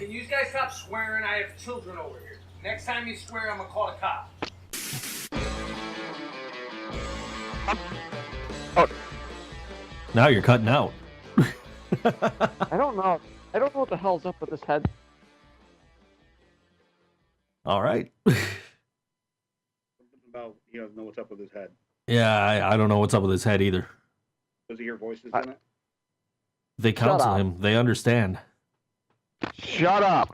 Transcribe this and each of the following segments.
Can you guys stop swearing? I have children over here. Next time you swear, I'm gonna call a cop. Oh. Now you're cutting out. I don't know. I don't know what the hell's up with this head. All right. About he doesn't know what's up with his head. Yeah, I don't know what's up with his head either. Does he hear voices in it? They counsel him. They understand. Shut up.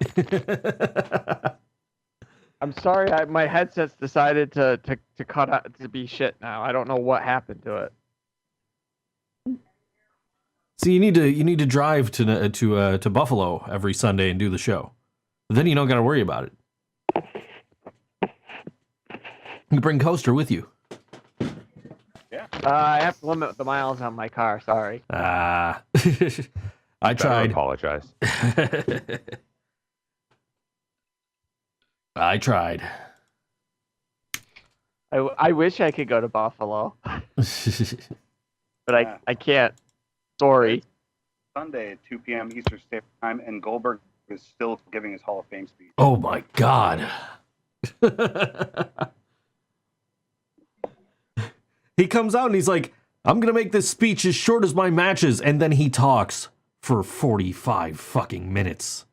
I'm sorry. My headset's decided to cut out to be shit now. I don't know what happened to it. See, you need to drive to Buffalo every Sunday and do the show. Then you don't got to worry about it. You bring Coester with you. Yeah. I have to limit the miles on my car. Sorry. I tried. Apologize. I tried. I wish I could go to Buffalo, but I can't. Sorry. Sunday at 2 p.m. Eastern Standard Time, and Goldberg is still giving his Hall of Fame speech. Oh my God. He comes out and he's like, I'm going to make this speech as short as my matches. And then he talks for 45 fucking minutes.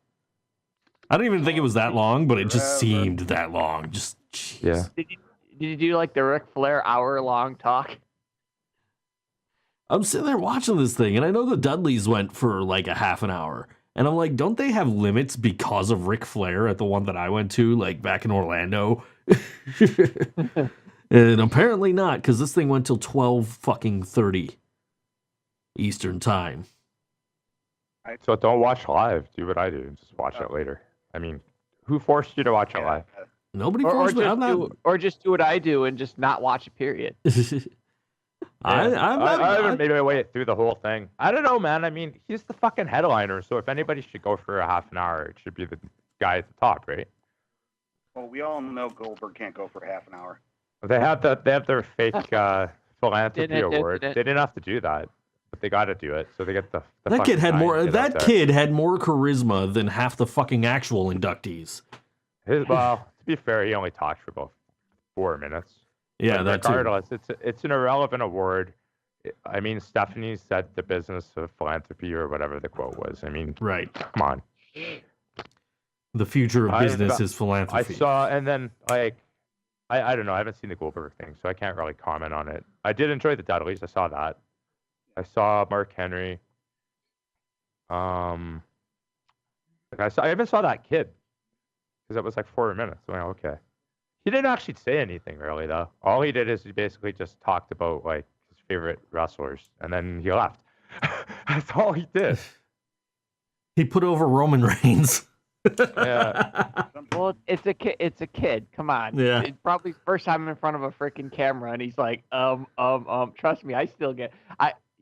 I don't even think it was that long, but it just seemed that long. Just, geez. Yeah. Did you do like the Ric Flair hour-long talk? I'm sitting there watching this thing, and I know the Dudleys went for like a half an hour. And I'm like, don't they have limits because of Ric Flair at the one that I went to, like back in Orlando? And apparently not, because this thing went till 12:30 Eastern time. So don't watch live. Do what I do. Just watch it later. I mean, who forced you to watch it live? Nobody forced me. Or just do what I do and just not watch a period. I haven't made my way through the whole thing. I don't know, man. I mean, he's the fucking headliner, so if anybody should go for a half an hour, it should be the guy at the top, right? Well, we all know Goldberg can't go for half an hour. They have their fake philanthropy award. They didn't have to do that, but they got to do it, so they get the that kid had more. That there. kid had more charisma than half the fucking actual inductees. Well, to be fair, he only talked for about 4 minutes. Yeah, but that's regardless. It's an irrelevant award. I mean, Stephanie said the business of philanthropy or whatever the quote was. I mean, right. Come on. The future of business is philanthropy. I saw, and then like, I don't know. I haven't seen the Goldberg thing, so I can't really comment on it. I did enjoy the Dudleys. I saw that. I saw Mark Henry. I even saw that kid because it was like 4 minutes. I'm like, okay. He didn't actually say anything really though. All he did is he basically just talked about like his favorite wrestlers, and then he left. That's all he did. He put over Roman Reigns. Yeah. Well, it's a kid. It's a kid. Come on. Yeah. It's probably first time in front of a freaking camera, and he's like, Trust me, I still get.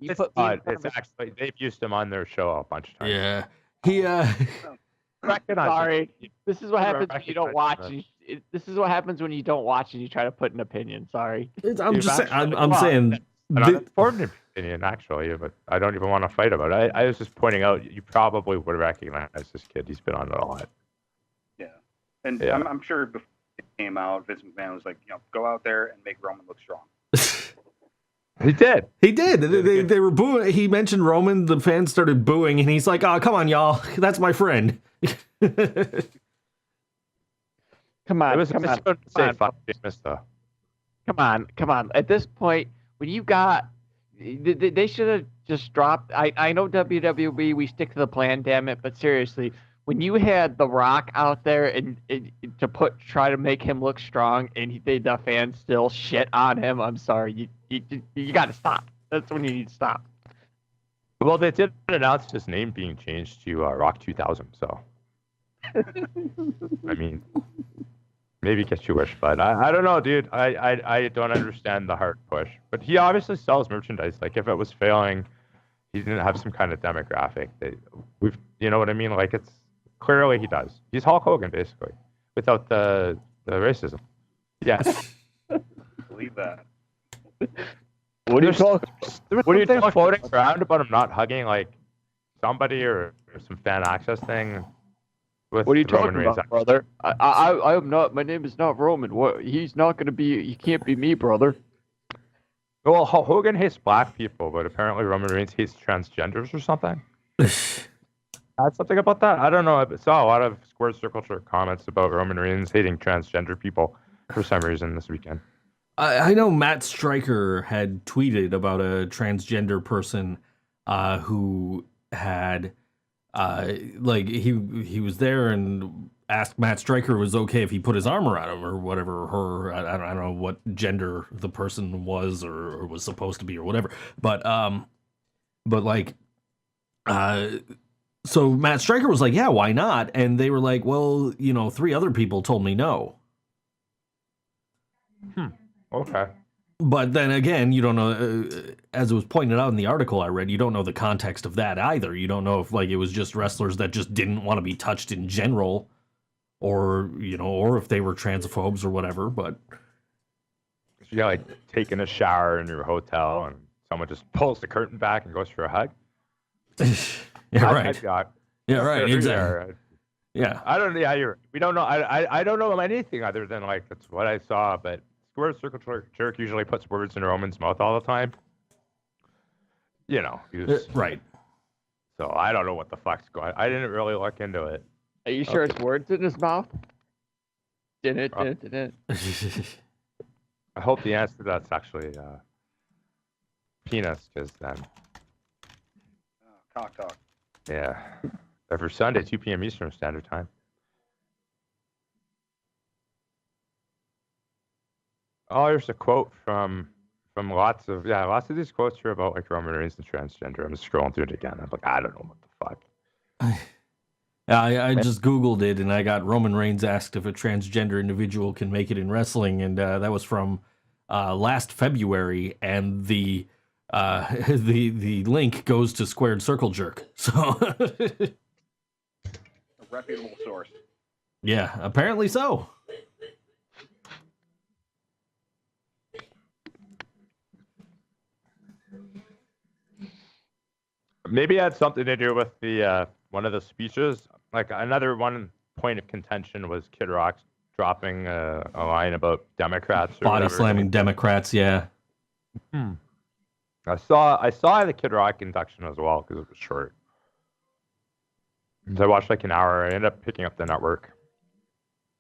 It's actually they've used him on their show a bunch of times. Yeah. He. Sorry. This is what happens when you don't watch. This is what happens when you don't watch and you try to put an opinion. Sorry. I'm just saying. I'm saying. An important opinion, actually, but I don't even want to fight about it. I was just pointing out you probably would recognize this kid. He's been on it a lot. Yeah, and Yeah. I'm sure before it came out, Vince McMahon was like, go out there and make Roman look strong. He did. He did. They were booing. He mentioned Roman. The fans started booing, and he's like, "Oh, come on, y'all. That's my friend." Come on. It was come I on. was going to say fuck Sheamus, though. Come on. At this point, when you got, they should have just dropped. I know WWE, we stick to the plan, damn it. But seriously, when you had The Rock out there and try to make him look strong, and the fans still shit on him, I'm sorry, you got to stop. That's when you need to stop. Well, they did announce his name being changed to Rock 2000, so. I mean, maybe get your wish, but I don't know, dude. I don't understand the heart push. But he obviously sells merchandise. Like, if it was failing, he didn't have some kind of demographic. You know what I mean? Like, it's clearly he does. He's Hulk Hogan, basically, without the racism. Yeah. Believe that. What do you think floating around about him not hugging like somebody or some fan access thing with What are you Roman talking Reigns. about, brother? I am not. My name is not Roman. What? He's not gonna be. He can't be me, brother. Well, Hogan hates black people, but apparently Roman Reigns hates transgenders or something. Had something about that? I don't know. I saw a lot of Squared Circle Jerk comments about Roman Reigns hating transgender people for some reason this weekend. I know Matt Stryker had tweeted about a transgender person who had like he was there and asked Matt Stryker was okay if he put his arm around him or whatever, her I don't know what gender the person was or was supposed to be or whatever, but like so Matt Stryker was like, yeah, why not? And they were like, well, 3 other people told me no. Okay. But then again, you don't know, as it was pointed out in the article I read, you don't know the context of that either. You don't know if like it was just wrestlers that just didn't want to be touched in general, or or if they were transphobes or whatever. But Yeah, like taking a shower in your hotel and someone just pulls the curtain back and goes for a hug. yeah, right. Yeah, right. Exactly. Yeah. I don't. Yeah, we don't know. I don't know anything other than like that's what I saw. But Square Circle Jerk usually puts words in Roman's mouth all the time. Right. So I don't know what the fuck's going. I didn't really look into it. Are you sure it's words in his mouth? Didn't. I hope the answer to that's actually penis, because then. Cock talk. Yeah. Every Sunday, 2 p.m. Eastern Standard Time. Oh, there's a quote from lots of these quotes here about like Roman Reigns and transgender. I'm just scrolling through it again. I'm like, I don't know what the fuck. I just Googled it and I got Roman Reigns asked if a transgender individual can make it in wrestling, and that was from last February, and the link goes to Squared Circle Jerk. So A reputable source. yeah, apparently so. Maybe it had something to do with the one of the speeches. Like another one point of contention was Kid Rock dropping a line about Democrats. Or Body whatever. slamming Democrats, yeah. I saw the Kid Rock induction as well because it was short. So I watched like an hour. I ended up picking up the network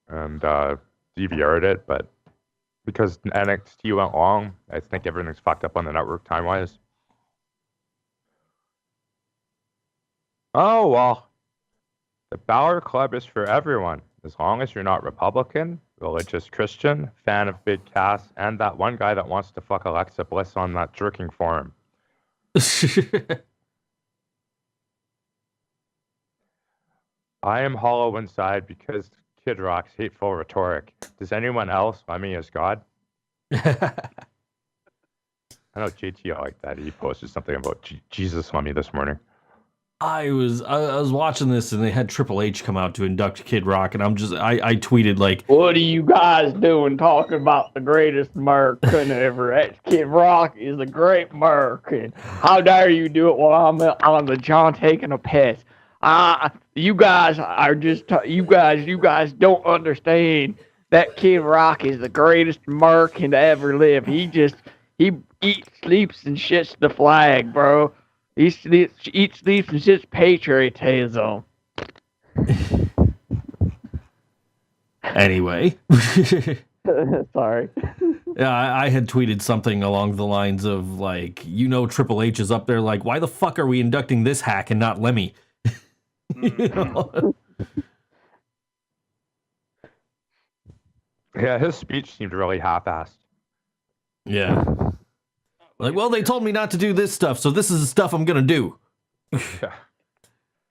and DVR'd it, but because NXT went long, I think everything's fucked up on the network time-wise. Oh, well, the Balor Club is for everyone, as long as you're not Republican, religious Christian, fan of Big Cass, and that one guy that wants to fuck Alexa Bliss on that jerking forum. I am hollow inside because Kid Rock's hateful rhetoric. Does anyone else want me as God? I know JT like that. He posted something about Jesus on me this morning. I was watching this and they had Triple H come out to induct Kid Rock, and I tweeted like, What are you guys doing talking about the greatest American ever? That Kid Rock is a great American. How dare you do it while I'm on the John taking a piss? You guys are just you guys don't understand. That Kid Rock is the greatest American to ever live. He eats, sleeps, and shits the flag, bro. He eats, sleeps, and shits patriotism. Anyway. Sorry. Yeah, I had tweeted something along the lines of like, Triple H is up there like, why the fuck are we inducting this hack and not Lemmy? Yeah, his speech seemed really half-assed. Yeah. Like, well, they told me not to do this stuff, so this is the stuff I'm gonna do. Yeah.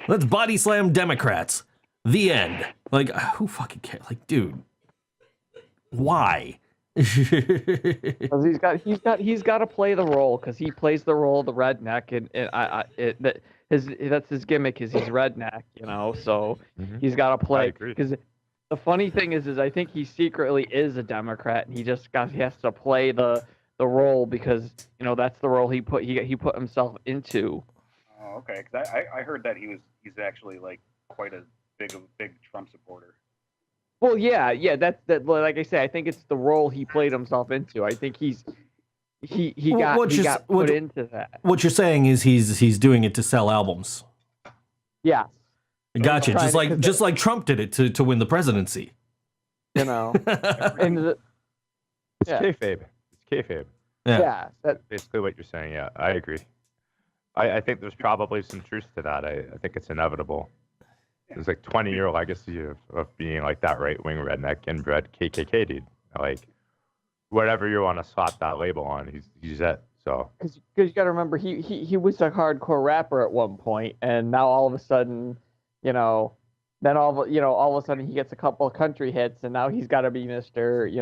Let's body slam Democrats. The end. Like, who fucking cares? Like, dude, why? Because he's got to play the role, because he plays the role of the redneck, and that's his gimmick, is he's redneck, so he's got to play. Because the funny thing is I think he secretly is a Democrat, and he has to play the role because that's the role he put himself into. Oh, okay. Because I heard that he's actually like quite a big Trump supporter. Well, yeah. That like I say, I think it's the role he played himself into. I think he got put into that. What you're saying is he's doing it to sell albums. Yeah. Gotcha. Just like Trump did it to win the presidency. You know. And It's kayfabe. It's kayfabe. Yeah. That's Basically what you're saying. Yeah, I agree. I think there's probably some truth to that. I think it's inevitable. There's like 20-year legacy of being like that right-wing redneck inbred KKK dude. Like, whatever you want to slap that label on, he's it. So. Because you got to remember, he was a hardcore rapper at one point, and now all of a sudden, then all of a sudden he gets a couple of country hits, and now he's got to be Mr.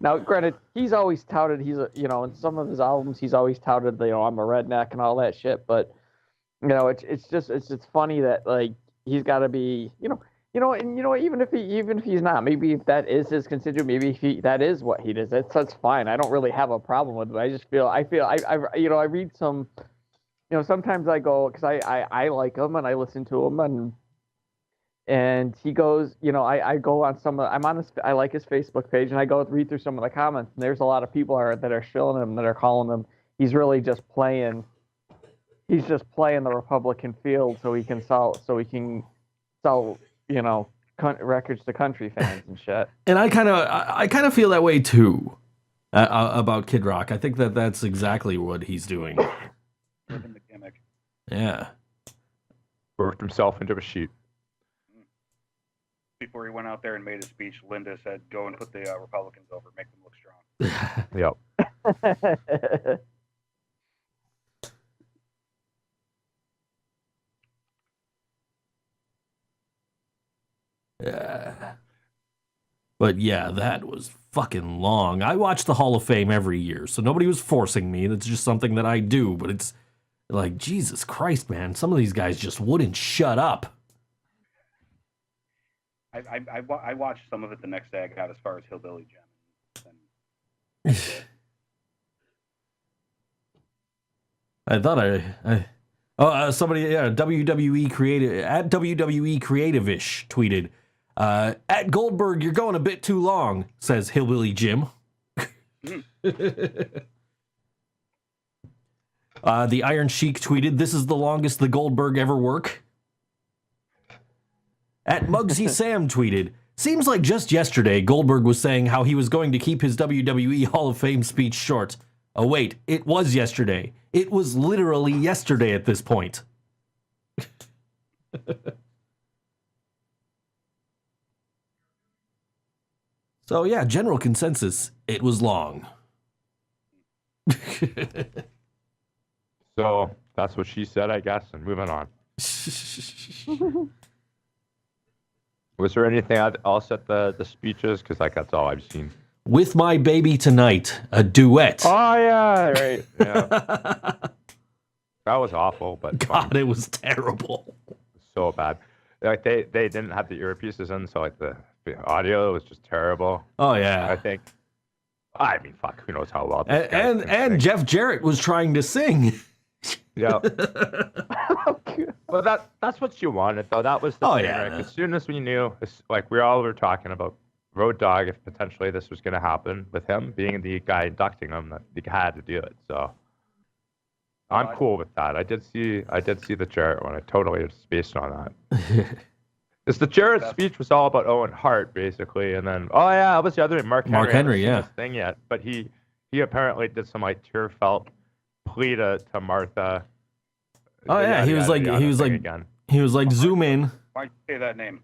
Now, granted, he's always touted in some of his albums he's always touted, I'm a redneck and all that shit, but it's just funny that like he's got to be, even if he's not, maybe if that is his constituent, maybe if that is what he does, that's fine. I don't really have a problem with it. I just feel I read some, sometimes I go, because I like him and I listen to him and he goes, I go on I like his Facebook page and I go read through some of the comments and there's a lot of people that are shilling him, that are calling him, he's really just playing the Republican field so he can sell records to country fans and shit. And I kind of feel that way too about Kid Rock. I think that's exactly what he's doing. Living the gimmick. Yeah. Worked himself into a sheet. Before he went out there and made a speech, Linda said, "Go and put the Republicans over, make them look strong." Yep. Yeah. But yeah, that was fucking long. I watch the Hall of Fame every year, so nobody was forcing me. That's just something that I do, but it's like, Jesus Christ, man. Some of these guys just wouldn't shut up. I watched some of it the next day I got as far as Hillbilly Jim. I thought somebody, WWE Creative, at WWE Creative-ish tweeted, at Goldberg, you're going a bit too long, says Hillbilly Jim. The Iron Sheik tweeted, this is the longest the Goldberg ever work. At Muggsy Sam tweeted, seems like just yesterday Goldberg was saying how he was going to keep his WWE Hall of Fame speech short. Oh wait, it was yesterday. It was literally yesterday at this point. So yeah, general consensus, it was long. So that's what she said, I guess, and moving on. Was there anything else at the speeches? Because that's all I've seen. With My Baby Tonight, a duet. Oh yeah, right. Yeah. That was awful, but God, it was terrible. So bad. Like they didn't have the earpieces in, so like the audio was just terrible. Oh yeah. I mean, fuck, who knows how well. And Jeff Jarrett was trying to sing. Yeah. Well, that's what you wanted, though. That was the thing, right? As soon as we knew, like we all were talking about Road Dogg, if potentially this was going to happen with him being the guy inducting him, that he had to do it. So I'm cool with that. I did see the Jarrett one. I totally spaced on that. It's the Jarrett speech was all about Owen Hart, basically, and then that was the other Mark Henry, yeah. Thing yet, but he apparently did some like tearfelt plea to Martha. Oh yeah, he was like zoom in. Why'd you say that name?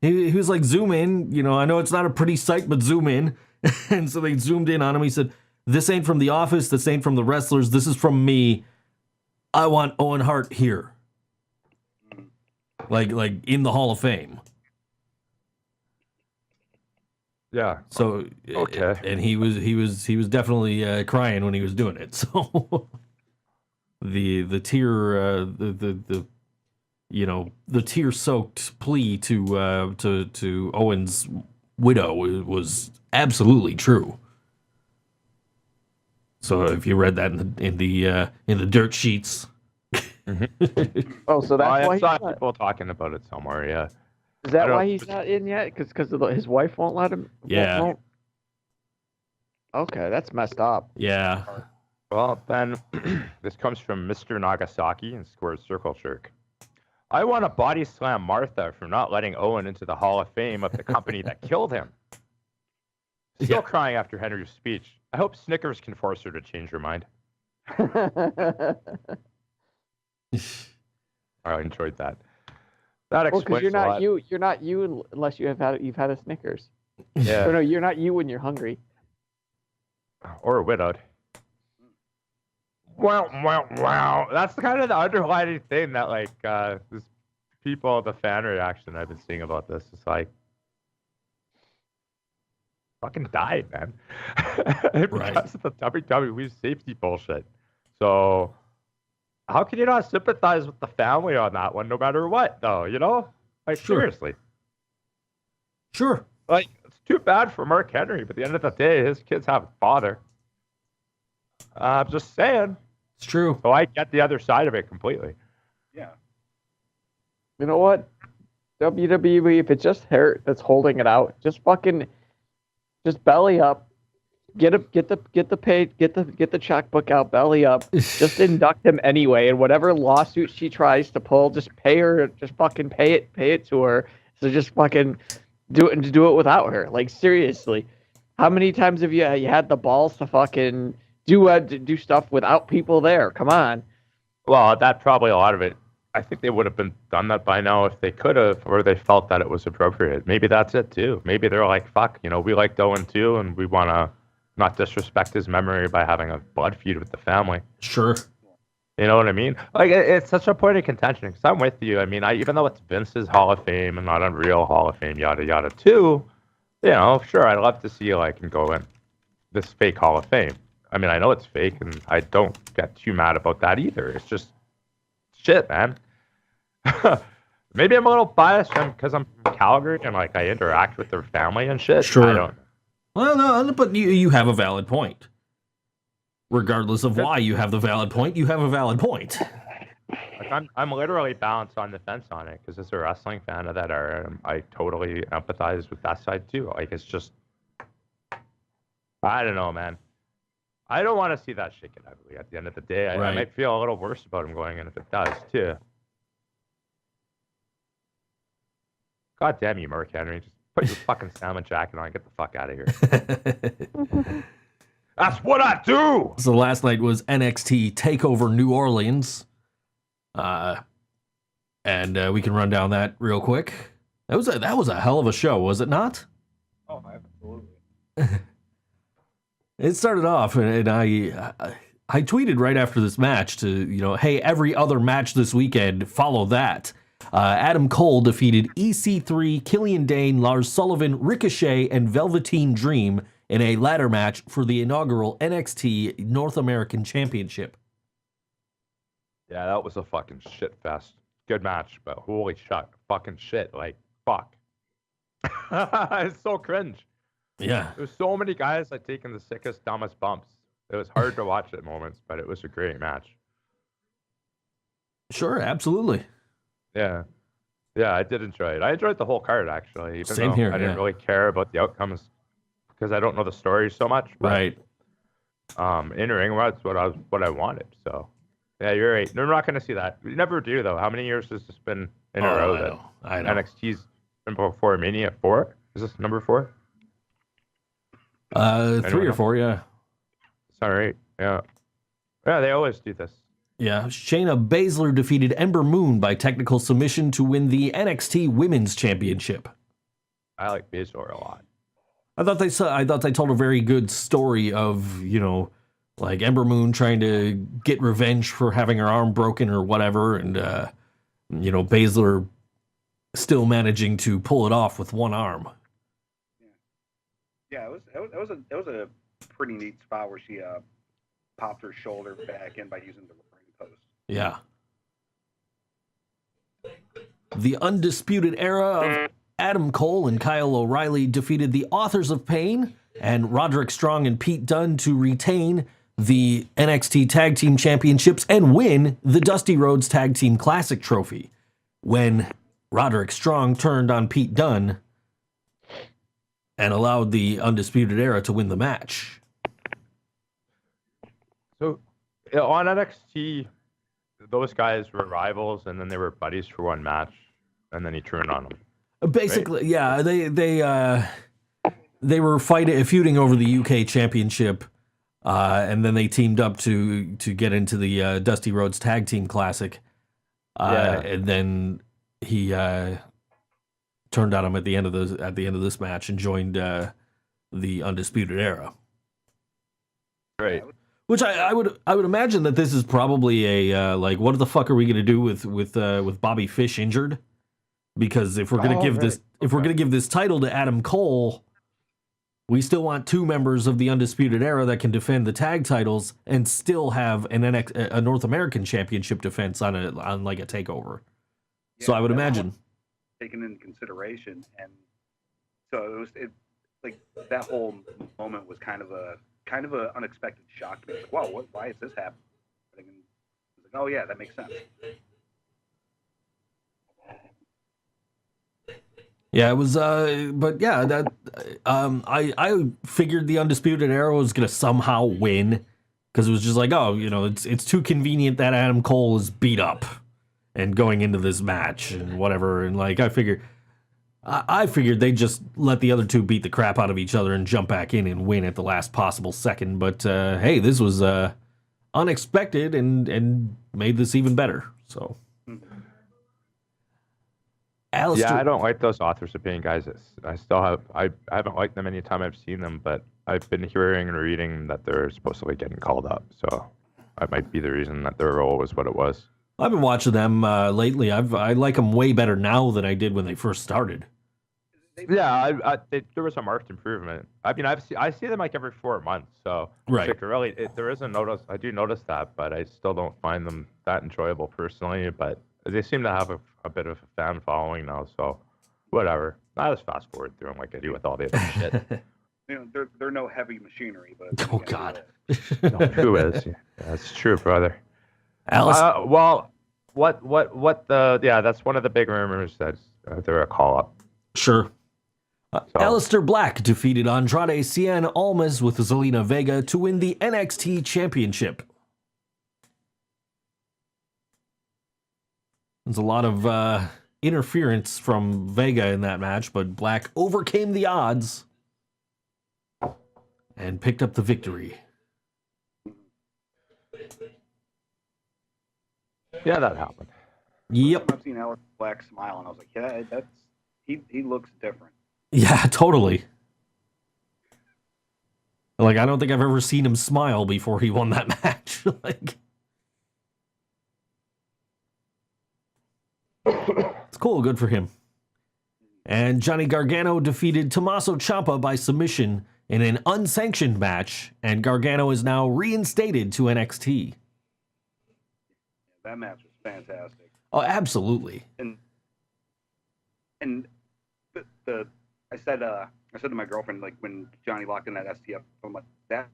He was like, zoom in, I know it's not a pretty sight, but zoom in. And so they zoomed in on him. He said, this ain't from The Office. This ain't from the wrestlers. This is from me. I want Owen Hart here. Like in the Hall of Fame. Yeah. So, okay. And he was definitely crying when he was doing it. So the tear, the tear-soaked plea to Owen's widow was absolutely true. So if you read that in the dirt sheets, Oh, so that's why I he's saw not, people talking about it somewhere. Yeah. is that I why don't- he's not in yet? Because his wife won't let him. Yeah. Okay, that's messed up. Yeah. Well, then, this comes from Mr. Nagasaki and Squared Circle Jerk. I want to body slam Martha for not letting Owen into the Hall of Fame of the company that killed him. Still Yeah. crying after Henry's speech. I hope Snickers can force her to change her mind. I enjoyed that. That Well, because explains you're a not lot. you're not you unless you've had a Snickers. Yeah. Or no, you're not you when you're hungry. Or widowed. Wow, wow, wow. That's kind of the underlying thing that, like, this people, the fan reaction I've been seeing about this is like, fucking died, man. Because of the WWE safety bullshit. So, how can you not sympathize with the family on that one, no matter what, though? You know, like, Sure. seriously. Sure. Like, it's too bad for Mark Henry, but at the end of the day, his kids have a father. I'm just saying. It's true. So I get the other side of it completely. Yeah. You know what? WWE, if it's just her that's holding it out, just belly up, get the checkbook out, belly up, just induct him anyway, and whatever lawsuit she tries to pull, just pay her, just fucking pay it to her. So just fucking do it without her. Like, seriously, how many times have you had the balls to fucking do stuff without people there? Come on. Well, that probably a lot of it. I think they would have been done that by now if they could have, or they felt that it was appropriate. Maybe that's it too. Maybe they're like, fuck, we liked Owen too, and we want to not disrespect his memory by having a blood feud with the family. Sure. You know what I mean? Like, it's such a point of contention, because I'm with you. I mean, even though it's Vince's Hall of Fame and not a real Hall of Fame, yada, yada, too, sure, I'd love to see you, like, and go in this fake Hall of Fame. I mean, I know it's fake, and I don't get too mad about that either. It's just shit, man. Maybe I'm a little biased because I'm from Calgary and, like, I interact with their family and shit. Sure. I don't. Well, no, but you have a valid point. Regardless of why you have the valid point, you have a valid point. Like, I'm literally balanced on the fence on it because as a wrestling fan of that era, I totally empathize with that side too. Like, it's just, I don't know, man. I don't want to see that shit get ugly at the end of the day. I might feel a little worse about him going in if it does too. God damn you, Mark Henry. Just put your fucking salmon jacket on and get the fuck out of here. That's what I do! So last night was NXT TakeOver New Orleans. And we can run down that real quick. That was a hell of a show, was it not? Oh, absolutely. It started off, and I tweeted right after this match to, hey, every other match this weekend, follow that. Adam Cole defeated EC3, Killian Dane, Lars Sullivan, Ricochet, and Velveteen Dream in a ladder match for the inaugural NXT North American Championship. Yeah, that was a fucking shit fest. Good match, but holy fucking shit. Like, fuck. It's so cringe. Yeah. There's so many guys like taking the sickest, dumbest bumps. It was hard to watch at moments, but it was a great match. Sure, absolutely. Yeah. Yeah, I did enjoy it. I enjoyed the whole card, actually. Even Same though here, I didn't really care about the outcomes because I don't know the story so much. But, Right. In ring, that's what I wanted. So, yeah, you're right. We're not going to see that. We never do, though. How many years has this been in a row I know. NXT's been before Mania? 4? Is this number 4? 3 or 4, yeah. It's all right. Yeah. Yeah, they always do this. Yeah, Shayna Baszler defeated Ember Moon by technical submission to win the NXT Women's Championship. I like Baszler a lot. I thought they told a very good story of, like Ember Moon trying to get revenge for having her arm broken or whatever, and Baszler still managing to pull it off with one arm. Yeah, it was a pretty neat spot where she popped her shoulder back in by using the ring post. Yeah. The Undisputed Era of Adam Cole and Kyle O'Reilly defeated the Authors of Pain and Roderick Strong and Pete Dunne to retain the NXT Tag Team Championships and win the Dusty Rhodes Tag Team Classic trophy when Roderick Strong turned on Pete Dunne and allowed the Undisputed Era to win the match. So on NXT, those guys were rivals, and then they were buddies for one match, and then he turned on them. Basically, right? Yeah, they were feuding over the UK Championship, and then they teamed up to get into the Dusty Rhodes Tag Team Classic. And then he turned on him at the end of this match and joined the Undisputed Era. Right. Which I would imagine that this is probably a like, what the fuck are we gonna do with Bobby Fish injured? Because if we're gonna give this title to Adam Cole, we still want two members of the Undisputed Era that can defend the tag titles and still have a North American Championship defense on like a takeover. Yeah, so I would imagine taken into consideration, and so it like that whole moment was kind of a unexpected shock to me. Like, wow, why is this happening? And I was like, oh yeah, that makes sense. Yeah, it was, but yeah, that I figured the Undisputed Era was gonna somehow win because it was just like, oh, you know, it's too convenient that Adam Cole is beat up and going into this match and whatever, and like I figured they just let the other two beat the crap out of each other and jump back in and win at the last possible second. But hey, this was unexpected and made this even better. So. Alistair. Yeah, I don't like those Authors of Pain guys. I haven't liked them any time I've seen them, but I've been hearing and reading that they're supposedly getting called up. So that might be the reason that their role was what it was. I've been watching them lately. I like them way better now than I did when they first started. Yeah, there was a marked improvement. I mean, I see them like every 4 months. So right, there is a notice. I do notice that, but I still don't find them that enjoyable personally. But they seem to have a bit of a fan following now, so whatever. I just fast forward through them like I do with all the other shit. You know, they're no heavy machinery, but oh god, no, who is? Yeah, that's true, brother. Alice. Well, that's one of the big rumors that they're a call up. Sure. Aleister Black defeated Andrade Cien Almas with Zelina Vega to win the NXT Championship. There's a lot of interference from Vega in that match, but Black overcame the odds and picked up the victory. Yeah, that happened. Yep. I've seen Aleister Black smile, and I was like, yeah, he looks different. Yeah, totally. Like, I don't think I've ever seen him smile before he won that match. Like, it's cool, good for him. And Johnny Gargano defeated Tommaso Ciampa by submission in an unsanctioned match, and Gargano is now reinstated to NXT. That match was fantastic. Oh, absolutely. And I said to my girlfriend, like, when Johnny locked in that STF, I'm like, that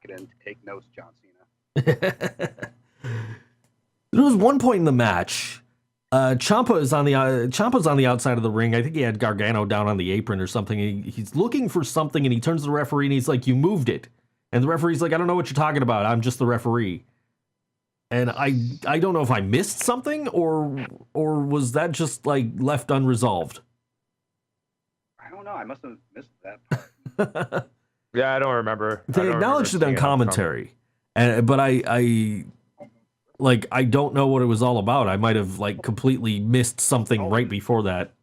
could end. Take notes, John Cena. There was one point in the match. Ciampa's on the outside of the ring. I think he had Gargano down on the apron or something. He's looking for something, and he turns to the referee, and he's like, "You moved it." And the referee's like, "I don't know what you're talking about. I'm just the referee." And I don't know if I missed something, or was that just like left unresolved? I don't know. I must have missed that part. Yeah, I don't remember. They acknowledged it on commentary, but I don't know what it was all about. I might have like completely missed something right before that.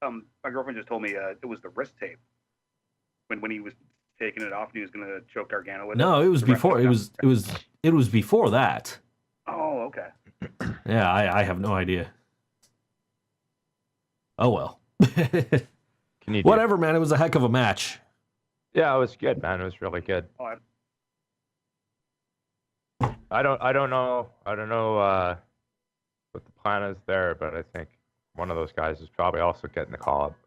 My girlfriend just told me it was the wrist tape when he was taking it off and he was going to choke Gargano with it. No, it was before. It was before that. Oh, okay. Yeah, I have no idea. Oh well. Whatever, man. It was a heck of a match. Yeah, it was good, man. It was really good. Oh, I don't know what the plan is there, but I think one of those guys is probably also getting the call up.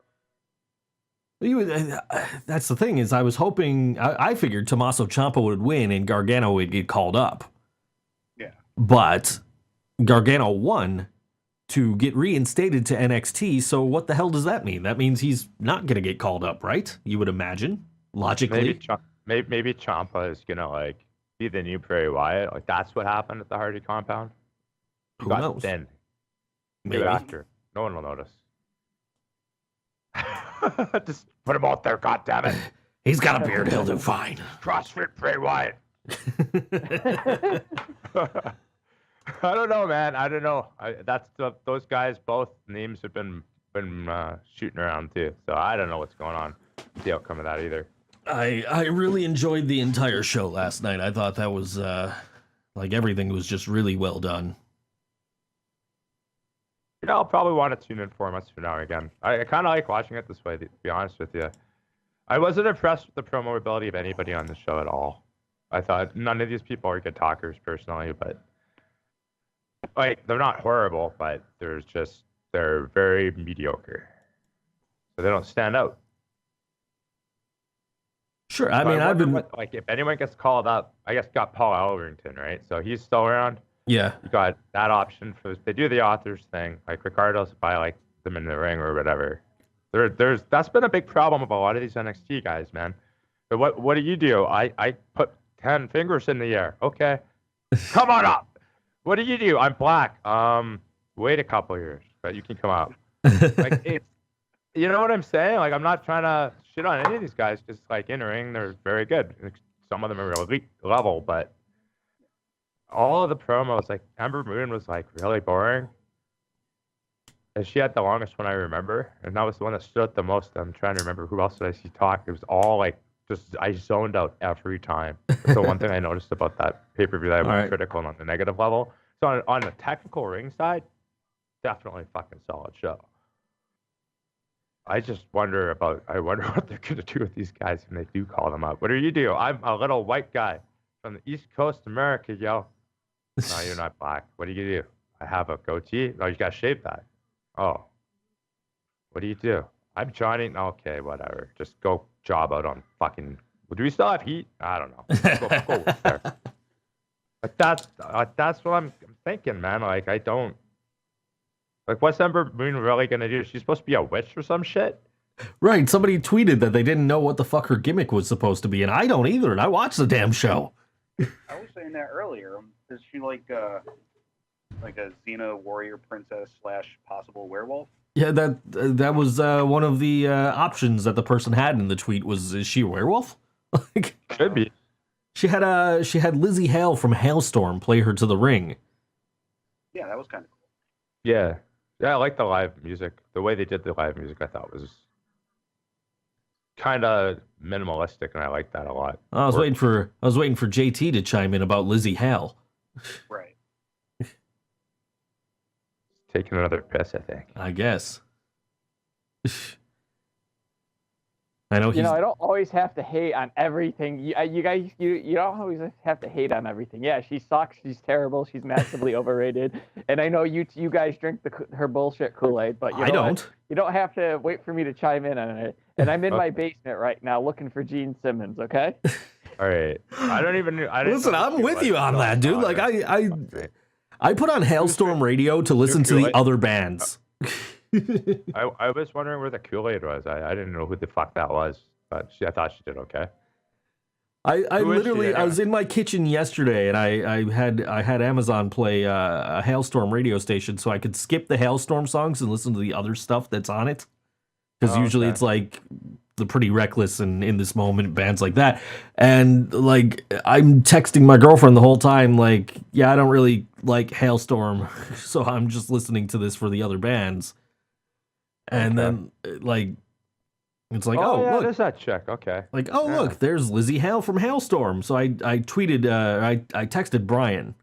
That's the thing is I was hoping I figured Tommaso Ciampa would win and Gargano would get called up. Yeah. But Gargano won to get reinstated to NXT. So what the hell does that mean? That means he's not going to get called up, right? You would imagine logically. Maybe Ciampa is gonna like be the new Bray Wyatt. Like that's what happened at the Hardy compound. Who knows? Thin. Maybe. Give it after. No one will notice. Just put him out there, goddammit. He's got a beard, he'll do fine. CrossFit Bray Wyatt. I don't know, man. I don't know. Those guys, both names have been shooting around too. So I don't know what's going on. The outcome of that either. I really enjoyed the entire show last night. I thought that was like everything was just really well done. You know, I'll probably want to tune in 4 months from now again. I kind of like watching it this way, to be honest with you. I wasn't impressed with the promo ability of anybody on the show at all. I thought none of these people are good talkers personally, but like they're not horrible, but they're very mediocre. So they don't stand out. Sure, So I mean I've been like if anyone gets called up, I guess got Paul Elrington, right? So he's still around. yeah. You got that option for they do the authors thing, like Ricardo's by like them in the ring or whatever. There's that's been a big problem with a lot of these NXT guys, man. But what do you do? I put 10 fingers in the air. Okay, come on up. What do you do? I'm black. Wait a couple years, but you can come out. Like it's, you know what I'm saying? Like I'm not trying to shit on any of these guys. Just like in the ring, they're very good. Some of them are elite level, but all of the promos, like Ember Moon was like really boring. And she had the longest one I remember, and that was the one that stood out the most. I'm trying to remember who else did I see talk. It was all like just I zoned out every time. That's the one thing I noticed about that pay-per-view that I was critical on the negative level. So on the technical ring side, definitely fucking solid show. I just wonder what they're gonna do with these guys when they do call them up. What do you do? I'm a little white guy from the East Coast of America, yo. No, you're not black. What do you do? I have a goatee. No, you gotta shave that. Oh. What do you do? I'm Johnny. Okay, whatever. Just go job out on fucking. Do we still have heat? I don't know. Go there. But that's what I'm thinking, man. Like I don't. Like, what's Ember Moon really gonna do? She's supposed to be a witch or some shit? Right, somebody tweeted that they didn't know what the fuck her gimmick was supposed to be, and I don't either, and I watched the damn show. I was saying that earlier. Is she like a Xena warrior princess / possible werewolf? Yeah, that was one of the options that the person had in the tweet was, is she a werewolf? Like, Could be. She had Lizzie Hale from Hailstorm play her to the ring. Yeah, that was kind of cool. Yeah. Yeah, I like the live music. The way they did the live music, I thought was kind of minimalistic, and I like that a lot. I was waiting for JT to chime in about Lizzie Hale. Right. Taking another piss, I think. I guess. I know. You know, I don't always have to hate on everything. You guys, you don't always have to hate on everything. Yeah, she sucks. She's terrible. She's massively overrated. And I know you guys drink her bullshit Kool-Aid, but I don't. You don't have to wait for me to chime in on it. And I'm in my basement right now looking for Gene Simmons. Okay. All right. Listen, I'm with you on that, dude. Like I put on Hailstorm Radio to listen to the other bands. I was wondering where the Kool-Aid was. I didn't know who the fuck that was, but I thought she did okay. I literally I was in my kitchen yesterday and I had Amazon play a Hailstorm radio station so I could skip the Hailstorm songs and listen to the other stuff that's on it. Because usually it's like the Pretty Reckless and In This Moment, bands like that. And like I'm texting my girlfriend the whole time, like, yeah, I don't really like Hailstorm, so I'm just listening to this for the other bands. And then like it's like, oh, yeah, look, there's that chick. Okay. Like, oh, look, there's Lizzie Hale from Hailstorm. So I tweeted, I texted Brian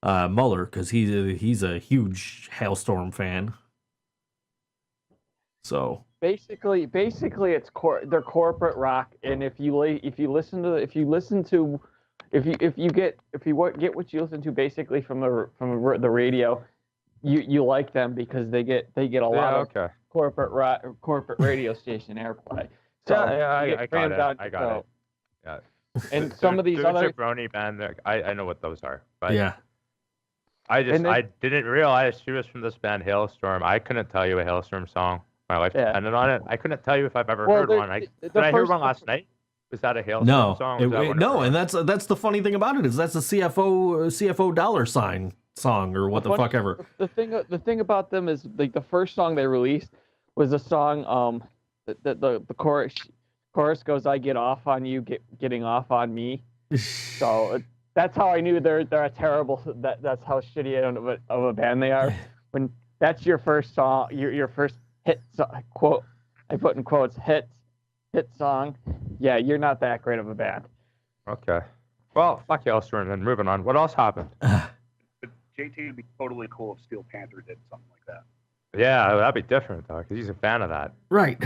Muller because he's a huge Hailstorm fan. So basically, it's they're corporate rock, and if you get what you listen to basically from the radio, you like them because they get a lot of corporate radio station airplay. So Yeah, you I bring got them it. down I to got no. it. Yeah. And some of these There's other a brony band. I know what those are. But Yeah. I And then- didn't realize she was from this band Hailstorm. I couldn't tell you a Hailstorm song. My life Yeah. depended on it. I couldn't tell you if I've ever Well, heard one. Did I hear one last night? Was that a Hailstorm No, song? Or was that one no, of and her own? that's the funny thing about it is that's the CFO $$ song or what the fuck ever. The thing about them is like the first song they released was a song the chorus goes, I get off on you, getting off on me. So that's how I knew they're a terrible. That's how shitty of a band they are. When that's your first song, your first hit quote. I put in quotes hit song. Yeah, you're not that great of a band. Okay. Well, fuck Hailstorm. Then moving on. What else happened? But JT would be totally cool if Steel Panther did something like that. Yeah, that'd be different though, because he's a fan of that. Right.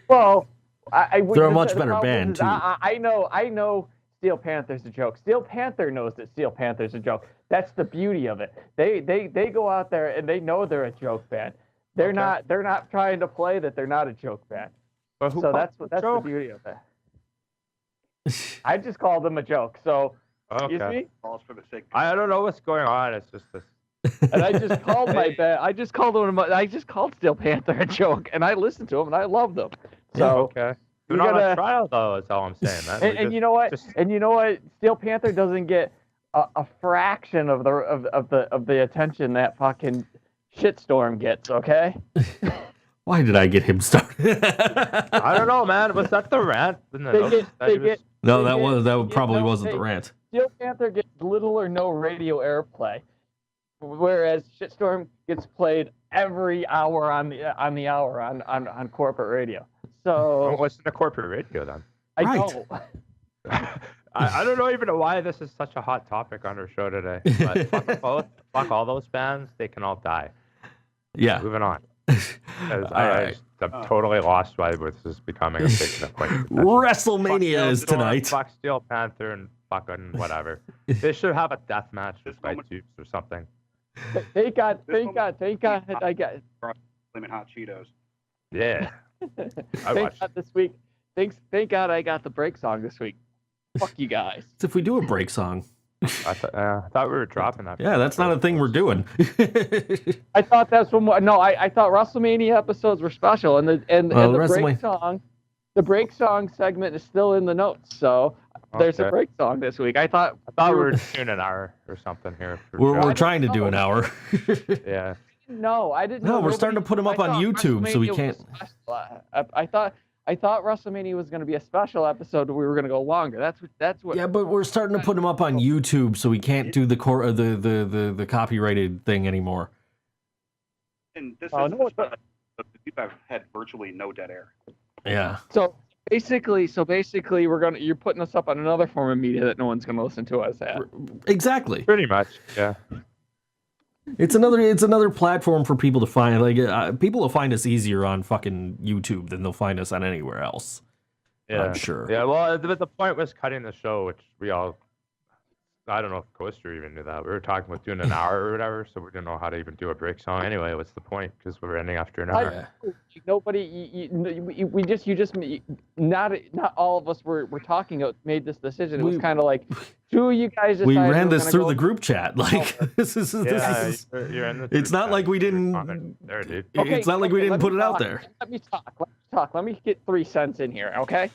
Well, They're a much better band too. I know Steel Panther's a joke. Steel Panther knows that Steel Panther's a joke. That's the beauty of it. They go out there and they know they're a joke band. They're not trying to play that they're not a joke band. But who So calls that's it a the joke? beauty of it. I just called them a joke. So excuse Okay. me. Calls for the sake. I don't know what's going on. It's just this. And I just called my band. I just called Steel Panther a joke, and I listened to them and I love them. So. Okay. We They're not gotta- on trial though. That's all I'm saying, man. And you know what? And you know what? Steel Panther doesn't get a fraction of the attention that fucking shitstorm gets. Okay. Why did I get him started? I don't know, man. Was that the rant? They get No, They that get- probably no, wasn't they- the rant. Steel Panther gets little or no radio airplay, whereas shitstorm gets played every hour on the hour on corporate radio. So Well, listen to corporate radio then. I Right. don't. I don't know even why this is such a hot topic on our show today. But fuck all those bands. They can all die. Yeah. Moving on. 'Cause I'm totally lost why this is becoming a big point. WrestleMania is tonight. Fuck Steel Panther and fucking whatever. They should have a death match with fight suits or something. Thank God. I got. Flaming hot Cheetos. Yeah. Thank watched God this week. Thank God I got the break song this week. Fuck you guys. It's if we do a break song. I thought we were dropping that. Yeah, that's not a thing we're doing. I thought that's one. No, I thought WrestleMania episodes were special, and the break song segment is still in the notes. So there's a Okay. break song this week. I thought we were doing an hour or something here. We're trying to do an hour. Yeah. No, I didn't. No, know we're starting to put 'em up I on thought YouTube, so we WrestleMania can't- was special. I thought WrestleMania was going to be a special episode. We were going to go longer. That's what. Yeah, but we're starting to put them up on YouTube, so we can't do the copyrighted thing anymore. And this Oh, is no, I've had virtually no dead air. Yeah. So basically, you're putting us up on another form of media that no one's going to listen to us at. Exactly. Pretty much. Yeah. It's another platform for people to find. Like people will find us easier on fucking YouTube than they'll find us on anywhere else. Yeah. I'm sure. Yeah. Well, the point was cutting the show, which we all. I don't know if Coester even knew that. We were talking about doing an hour or whatever, so we didn't know how to even do a break song anyway. What's the point? Because we're ending after an hour. Nobody, not all of us were talking. Made this decision. It was kind of like two of you guys. We decided ran were this gonna through go- the group chat. Like this is. You're in the It's not like we didn't. comment there, dude. It's not like we didn't let put me it out talk. there. Let me talk. Let me get 3 cents in here, okay?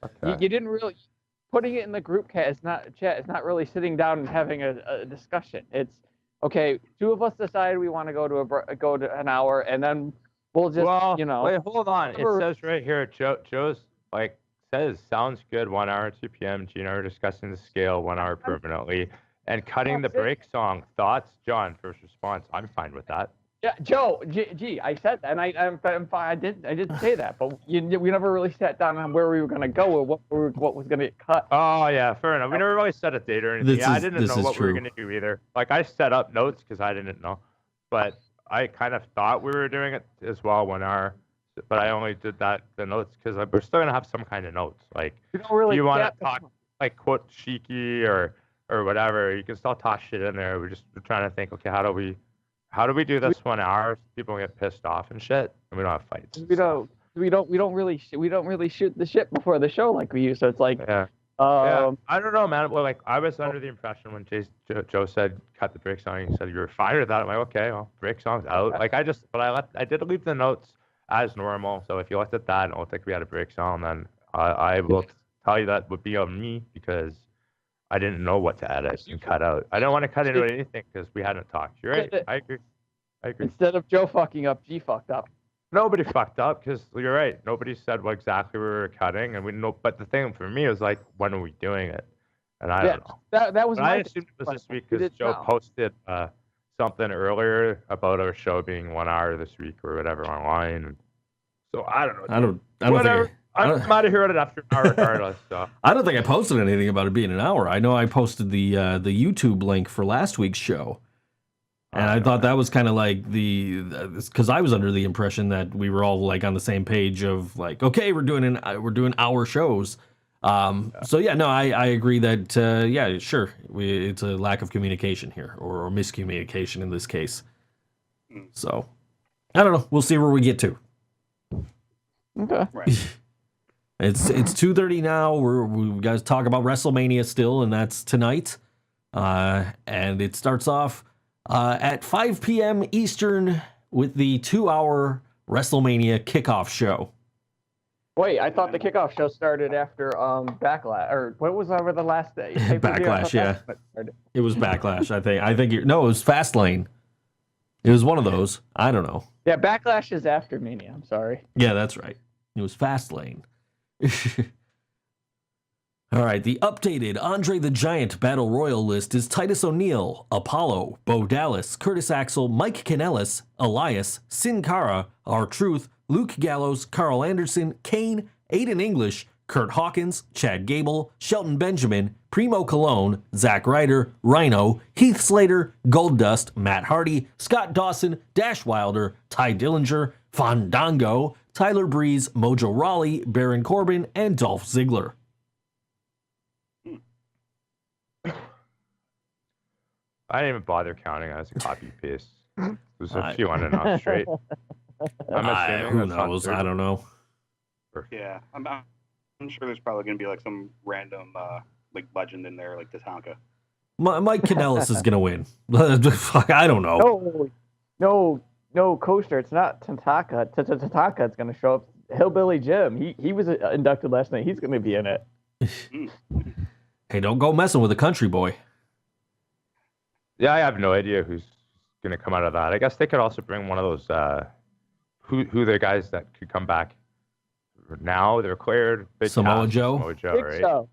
Okay. You didn't really putting it in the group chat. It's not really sitting down and having a discussion. It's okay. Two of us decided we want to go to an hour, and then we'll just Wait, hold on. It whatever- says right here, Joe's says sounds good. 1 hour, 2 p.m. Gina are discussing the scale 1 hour permanently, and cutting the That's it. break song. Thoughts, John? First response. I'm fine with that. Yeah, Joe. Gee, I said that, and I'm fine. I didn't say that, but we never really sat down on where we were gonna go or what was gonna get cut. Oh yeah, fair enough. We never really set a date or anything. I didn't this know is what we were true. gonna do either. Like I set up notes because I didn't know, but I kind of thought we were doing it as well 1 hour. But I only did the notes because we're still gonna have some kind of notes. Like, We don't really do you want get to talk like quote cheeky or whatever? You can still toss shit in there. We're trying to think. Okay, how do we do this 1 hour? So people get pissed off and shit, and we don't have fights. we don't really shoot the shit before the show like we used. So it's like, Yeah. Yeah, I don't know, man. Well, like I was under the impression when Joe said cut the break song, he said you were fine with that. I'm like, okay, well, break song's out. Like I did leave the notes as normal. So if you looked at that and it looked like we had a break song, then I will tell you that would be on me because I didn't know what to edit and cut out. I don't want to cut into anything because we hadn't talked. You're right. I agree. Instead of Joe fucking up, G fucked up. Nobody fucked up because you're right. Nobody said what exactly we were cutting, and we know. But the thing for me was like, when are we doing it? And I don't know. That was. But I assumed it was this week because Joe posted something earlier about our show being 1 hour this week or whatever online. And so I don't know. I don't I'm out of here after an hour regardless. So. I don't think I posted anything about it being an hour. I know I posted the YouTube link for last week's show, and I thought that was kind of like because I was under the impression that we were all like on the same page of like, okay, we're doing hour shows. So yeah, no, I agree that yeah, sure, it's a lack of communication here or miscommunication in this case. So I don't know. We'll see where we get to. Okay. Right. It's 2:30 now. We guys talk about WrestleMania still, and that's tonight. And it starts off at 5 p.m. Eastern with the 2-hour WrestleMania kickoff show. Wait, I thought the kickoff show started after Backlash, or what was over the last day? Backlash, yeah. It was Backlash, I think. It was Fastlane. It was one of those. I don't know. Yeah, Backlash is after Mania. I'm sorry. Yeah, that's right. It was Fastlane. All right, the updated Andre the Giant Battle Royal list is Titus O'Neil, Apollo, Bo Dallas, Curtis Axel, Mike Kanellis, Elias, Sin Cara, R-Truth, Luke Gallows, Carl Anderson, Kane, Aiden English, Kurt Hawkins, Chad Gable, Shelton Benjamin, Primo Cologne, Zack Ryder, Rhino, Heath Slater, Goldust, Matt Hardy, Scott Dawson, Dash Wilder, Ty Dillinger, Fandango, Tyler Breeze, Mojo Rawley, Baron Corbin, and Dolph Ziggler. I didn't even bother counting as a copy paste. There's a few on and off straight. Who knows? I don't know. Yeah, I'm sure there's probably going to be like some random like legend in there, like Tatanka. Mike Kanellis is going to win. Fuck, I don't know. No, Coester. It's not Tatanka. Tatanka is going to show up. Hillbilly Jim. He was inducted last night. He's going to be in it. Hey, don't go messing with a country boy. Yeah, I have no idea who's going to come out of that. I guess they could also bring one of those who the guys that could come back now. They're cleared. Samoa Joe. Big right? Show.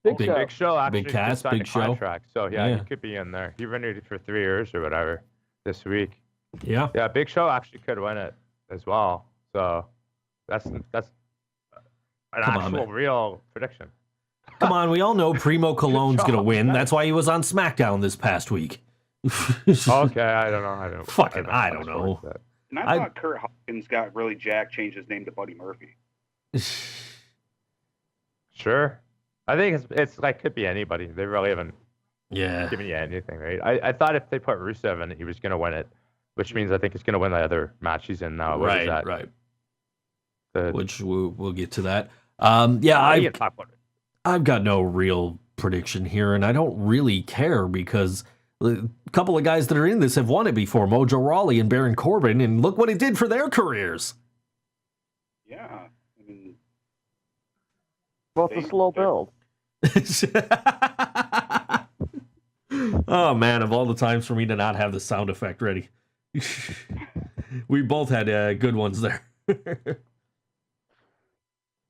Big Show actually Big Cass, signed Big a Show. contract. So yeah, he could be in there. He renewed it for 3 years or whatever this week. Yeah. Yeah, Big Show actually could win it as well. So that's an actual real prediction. Come on, we all know Primo Cologne's going to win. That's why he was on SmackDown this past week. Okay, I don't know. I don't know. And I thought Kurt Hawkins got really jacked, changed his name to Buddy Murphy. Sure. I think it's like could be anybody. They really haven't given you anything, right? I thought if they put Rusev in it, he was going to win it, which means I think he's going to win the other match he's in now. What is that? Right. The... Which we'll get to that. I've got no real prediction here, and I don't really care because a couple of guys that are in this have won it before, Mojo Rawley and Baron Corbin, and look what it did for their careers. Yeah, I mean, well, it's a slow build. Oh man, of all the times for me to not have the sound effect ready. We both had good ones there.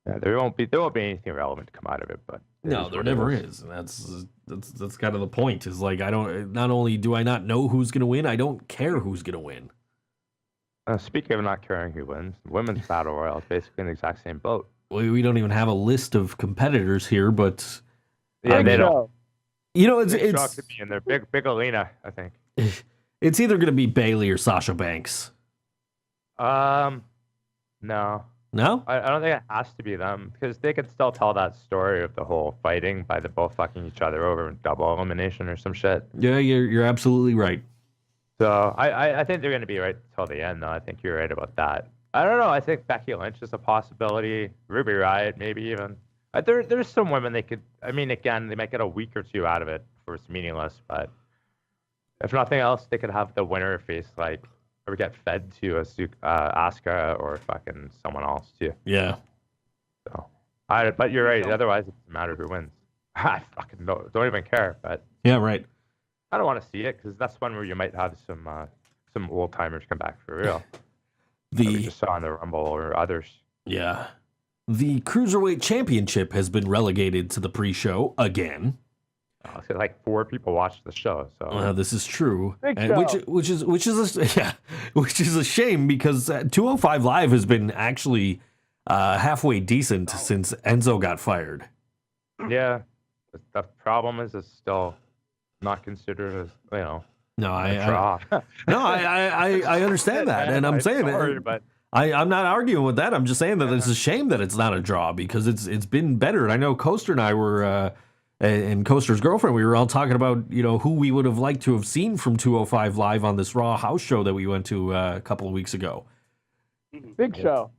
Yeah, there won't be anything relevant to come out of it, but no, there never is, and that's kind of the point. Is like not only do I not know who's gonna win, I don't care who's gonna win. Speaking of not caring who wins, the women's battle royal is basically in the exact same boat. We don't even have a list of competitors here, but yeah, they don't. You know, it's could be in there. Big Alina, I think. It's either gonna be Bayley or Sasha Banks. No. No? I don't think it has to be them because they could still tell that story of the whole fighting by the both fucking each other over in double elimination or some shit. Yeah, you're absolutely right. So I think they're going to be right till the end, though. I think you're right about that. I don't know. I think Becky Lynch is a possibility. Ruby Riott, maybe even. There's some women they could. I mean, again, they might get a week or two out of it before it's meaningless. But if nothing else, they could have the winner face like, or get fed to Asuka or fucking someone else too. Yeah. So, but you're right. Otherwise, it doesn't matter who wins. I fucking don't even care. But Yeah, right. I don't want to see it because that's one where you might have some old timers come back for real. That we just saw in the Rumble or others. Yeah. The Cruiserweight Championship has been relegated to the pre-show again. So like 4 people watched the show. So This is true, Big and show. which is a shame because 205 Live has been actually halfway decent since Enzo got fired. yeah, the problem is it's still not considered as No, a draw. I understand that, and I'm saying sorry, that. but I'm not arguing with that. I'm just saying that it's a shame that it's not a draw because it's been better. And I know Coester and I were, and Coester's girlfriend, we were all talking about who we would have liked to have seen from 205 Live on this Raw house show that we went to a couple of weeks ago. Big Show.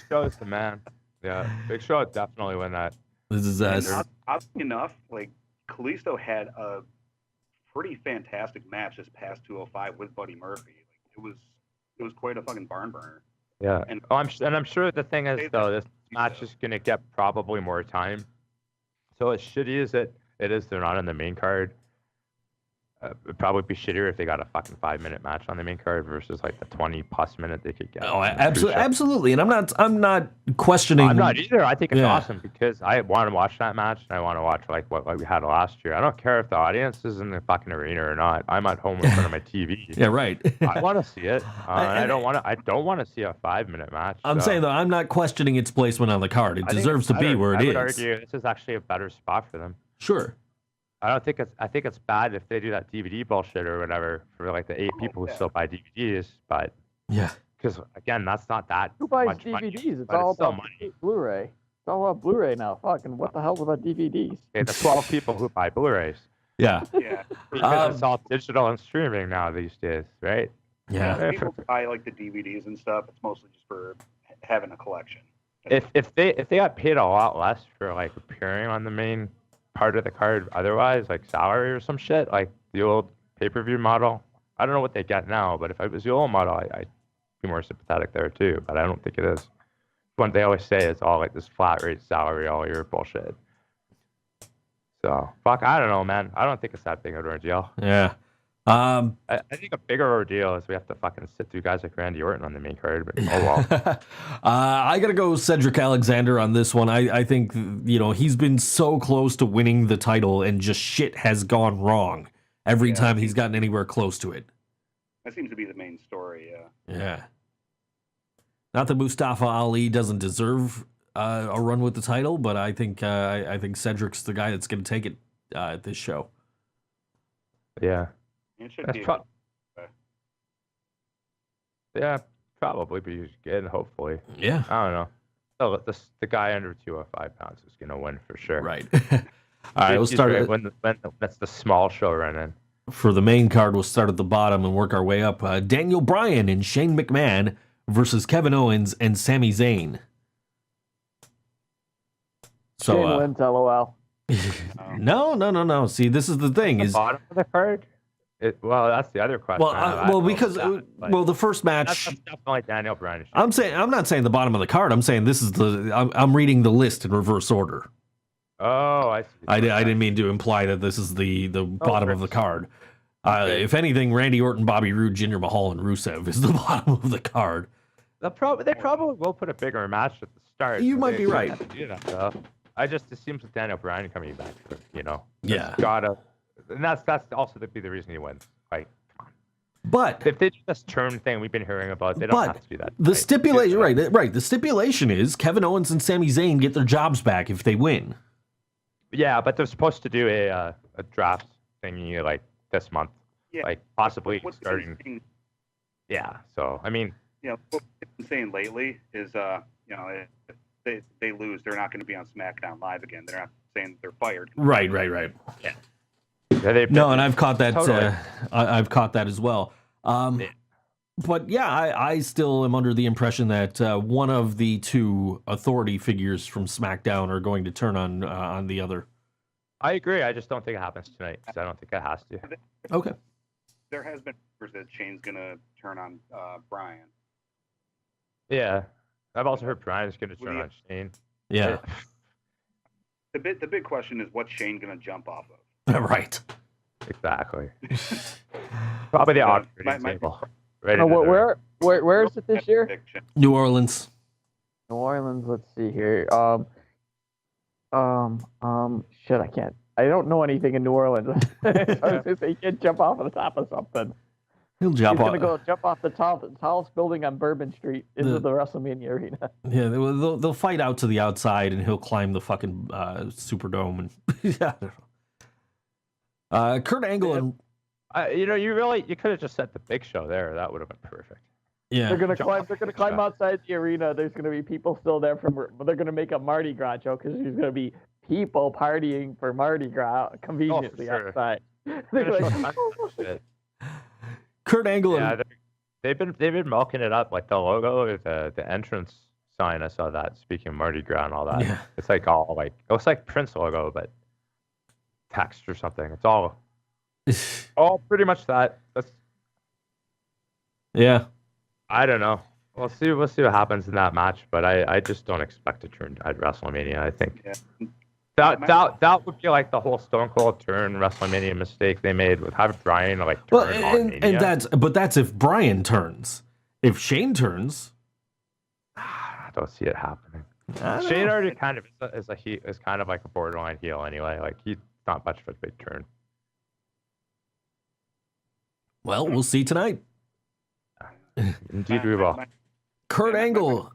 Show is the man. Yeah, Big Show would definitely win that. This is Oddly enough, like Kalisto had a pretty fantastic match this past 205 with Buddy Murphy. Like it was quite a fucking barn burner. Yeah, And- I'm sure the thing is though, this match is gonna get probably more time. So as shitty as it is, they're not on the main card. It'd probably be shittier if they got a fucking 5-minute match on the main card versus like the 20+ minute they could get. Oh, absolutely, and I'm not questioning. I'm not either. I think it's Yeah. awesome because I want to watch that match and I want to watch like what we had last year. I don't care if the audience is in the fucking arena or not. I'm at home in front of my TV. Yeah, right. I want to see it. I don't want to see a 5-minute match. I'm saying though, I'm not questioning its placement on the card. It deserves to be where it is. I would argue this is actually a better spot for them. Sure. I think it's bad if they do that DVD bullshit or whatever for like the 8 people who still buy DVDs, but Yeah. because again, that's not that Who buys much money, DVDs? It's but all still about Blu-ray. It's all about Blu-ray now. Fucking what the hell's about DVDs? Okay, the 12 people who buy Blu-rays Yeah. Yeah. because it's all digital and streaming now these days, right? Yeah. People buy like the DVDs and stuff. It's mostly just for having a collection. If they got paid a lot less for like appearing on the main part of the card otherwise, like salary or some shit, like the old pay-per-view model. I don't know what they get now, but if it was the old model, I'd be more sympathetic there too, but I don't think it is. What they always say is all like this flat rate salary all year bullshit. So, fuck, I don't know, man. I don't think it's that big of an ordeal. Yeah. I think a bigger ordeal is we have to fucking sit through guys like Randy Orton on the main card, but oh well. I gotta go Cedric Alexander on this one. I think he's been so close to winning the title and just shit has gone wrong every time he's gotten anywhere close to it. That seems to be the main story. Yeah. Yeah. Not that Mustafa Ali doesn't deserve a run with the title, but I think Cedric's the guy that's gonna take it at this show. Yeah. It should That's be. Yeah, probably be good, hopefully. Yeah. I don't know. Oh, the guy under 205 pounds is going to win for sure. Right. All right, we'll start right, when that's the small show running. for the main card. We'll start at the bottom and work our way up. Daniel Bryan and Shane McMahon versus Kevin Owens and Sami Zayn. So, Shane wins, LOL. No. See, this is the thing. The Is bottom of the card? Well, that's the other question. Well, the first match. That's definitely Daniel Bryan. I'm not saying the bottom of the card. I'm saying this is I'm reading the list in reverse order. Oh, I see. I didn't mean to imply that this is the bottom of the card. If anything, Randy Orton, Bobby Roode, Jinder Mahal, and Rusev is the bottom of the card. They probably will put a bigger match at the start. You but might they be right. have to do that, though. It seems with Daniel Bryan coming back, Yeah. And that's also be the reason he wins. Like, But if they do this turn thing we've been hearing about, they don't have to do that. The stipulation, right? The stipulation is Kevin Owens and Sami Zayn get their jobs back if they win. Yeah, but they're supposed to do a draft thingy like this month, like possibly What's starting. Yeah, so I mean, what I've been saying lately is, if they lose, they're not going to be on SmackDown Live again. They're not saying they're fired. Right. Yeah. No, and I've caught that. Totally. I've caught that as well. But yeah, I still am under the impression that one of the two authority figures from SmackDown are going to turn on the other. I agree. I just don't think it happens tonight because I don't think it has to. Okay. There has been rumors that Shane's gonna turn on Brian. Yeah, I've also heard Brian's going to turn on Shane. Yeah. The big question is what's Shane gonna jump off of? Right. Exactly. Probably the operating table. Right. Where is it this year? New Orleans. New Orleans. Let's see here. Shit, I can't. I don't know anything in New Orleans. I was gonna say, you can't jump off of the top of something. He'll jump He's off. gonna go jump off the tallest building on Bourbon Street into the WrestleMania arena. Yeah, they'll fight out to the outside, and he'll climb the fucking Superdome. And yeah. Kurt Angle and you could have just set the Big Show there. That would have been perfect. yeah, They're gonna climb outside the arena. There's gonna be people still there they're gonna make a Mardi Gras joke because there's gonna be people partying for Mardi Gras conveniently sure. outside. They're like, Shit. Kurt Angle Yeah, and they've been milking it up, like the logo, the entrance sign. I saw that. Speaking of Mardi Gras and all that, Yeah. it's like all like it looks like Prince logo, but text or something. It's all pretty much that. That's yeah. I don't know. We'll see what happens in that match, but I just don't expect a turn at WrestleMania. I think that would be like the whole Stone Cold turn WrestleMania mistake they made with having Brian turn on Mania. And that's if Brian turns. If Shane turns, I don't see it happening. I don't Shane know. already kind of is kind of like a borderline heel anyway. Like he's not much of a big turn. Well, we'll see tonight. Indeed, we will. Kurt Angle.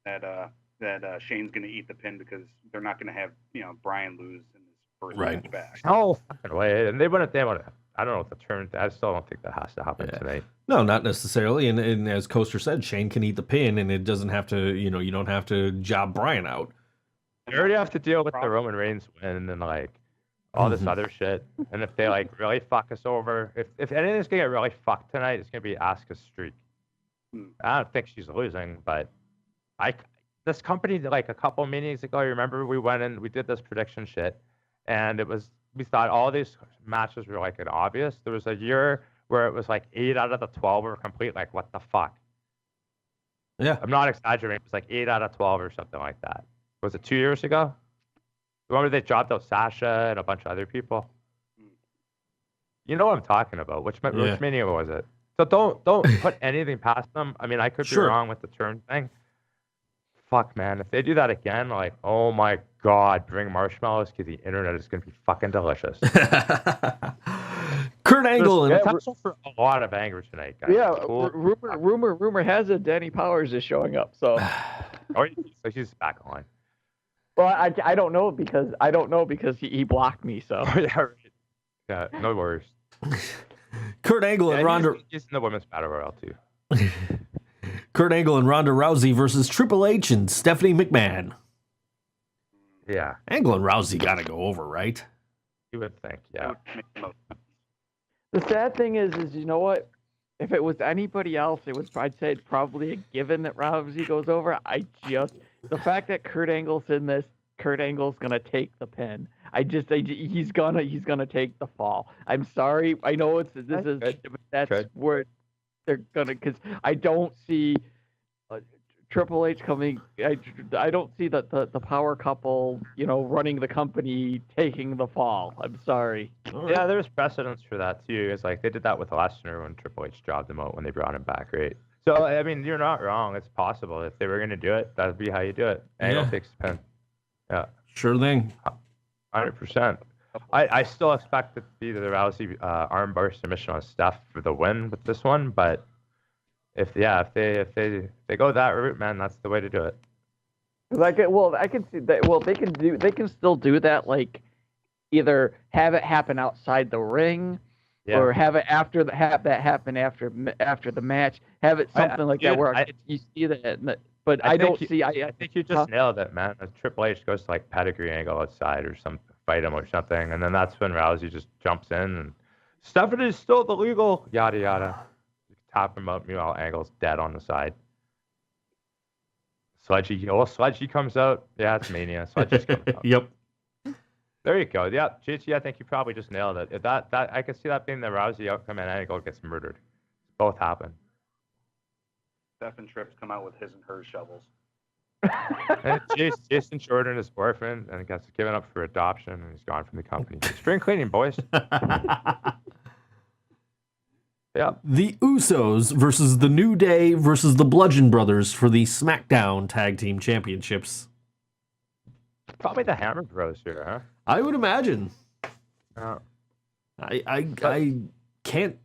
That Shane's gonna eat the pin because they're not gonna have Brian lose in his first Right. match back. No fucking way. And they wouldn't. I don't know what the turn. I still don't think that has to happen tonight. No, not necessarily. And as Coester said, Shane can eat the pin, and it doesn't have to. You don't have to job Brian out. You already have to deal with the Roman Reigns win and like all this other shit. And if they like really fuck us over, if anything's gonna get really fucked tonight, it's gonna be Asuka's streak. I don't think she's losing, but this company like a couple meetings ago, you remember we went in, we did this prediction shit, and we thought all these matches were like an obvious. There was a year where it was like 8 out of the 12 were complete. Like what the fuck? Yeah. I'm not exaggerating. It was like 8 out of 12 or something like that. Was it 2 years ago? Remember they dropped out Sasha and a bunch of other people? You know what I'm talking about. Which Mania was it? So don't put anything past them. I mean, I could be wrong with the turn thing. Fuck, man. If they do that again, like, oh my God, bring marshmallows because the internet is going to be fucking delicious. Kurt Angle and potential for a lot of anger tonight, guys. yeah, Cool. rumor has it Danny Powers is showing up. So, So he's back on. well, I don't know because he blocked me. So Yeah, no worries. Kurt Angle and Ronda. He's in the women's battle royal too. Kurt Angle and Ronda Rousey versus Triple H and Stephanie McMahon. Yeah, Angle and Rousey gotta go over, right? you would think. Yeah. the sad thing is you know what? If it was anybody else, I'd say it's probably a given that Rousey goes over. The fact that Kurt Angle's in this, Kurt Angle's gonna take the pin. He's gonna take the fall. I'm sorry. I know that's where they're gonna, because I don't see Triple H coming. I don't see the power couple, running the company taking the fall. I'm sorry. Yeah, there's precedence for that too. It's like they did that with Lesnar when Triple H dropped him out when they brought him back, right? So I mean, you're not wrong. It's possible if they were gonna do it, that'd be how you do it. Angle takes the pin. Yeah, Sure thing. 100%. I still expect it to be the Rousey armbar submission on Steph for the win with this one, but if they go that route, man, that's the way to do it. I can see that. Well, they can still do that. Like, either have it happen outside the ring, or have that happen after the match. Have it something like that where you see that. But I think you just nailed it, man. Triple H goes to like pedigree angle outside or fight him or something, and then that's when Rousey just jumps in and Stephanie's still the legal yada yada. tap him up. Meanwhile, Angle's dead on the side. Sledgy comes out. Yeah, it's Mania. Sledgy's coming out. Yep. There you go. Yeah, JT, I think you probably just nailed it. If that I could see that being the Rousey outcome, and Angle gets murdered. Both happen. Steph and Trips come out with his and her shovels. And Jason Jordan is orphaned and gets given up for adoption, and he's gone from the company. Spring cleaning, boys. Yeah. The Usos versus the New Day versus the Bludgeon Brothers for the SmackDown Tag Team Championships. Probably the Hammer Bros here, huh? I would imagine. Yeah. I can't.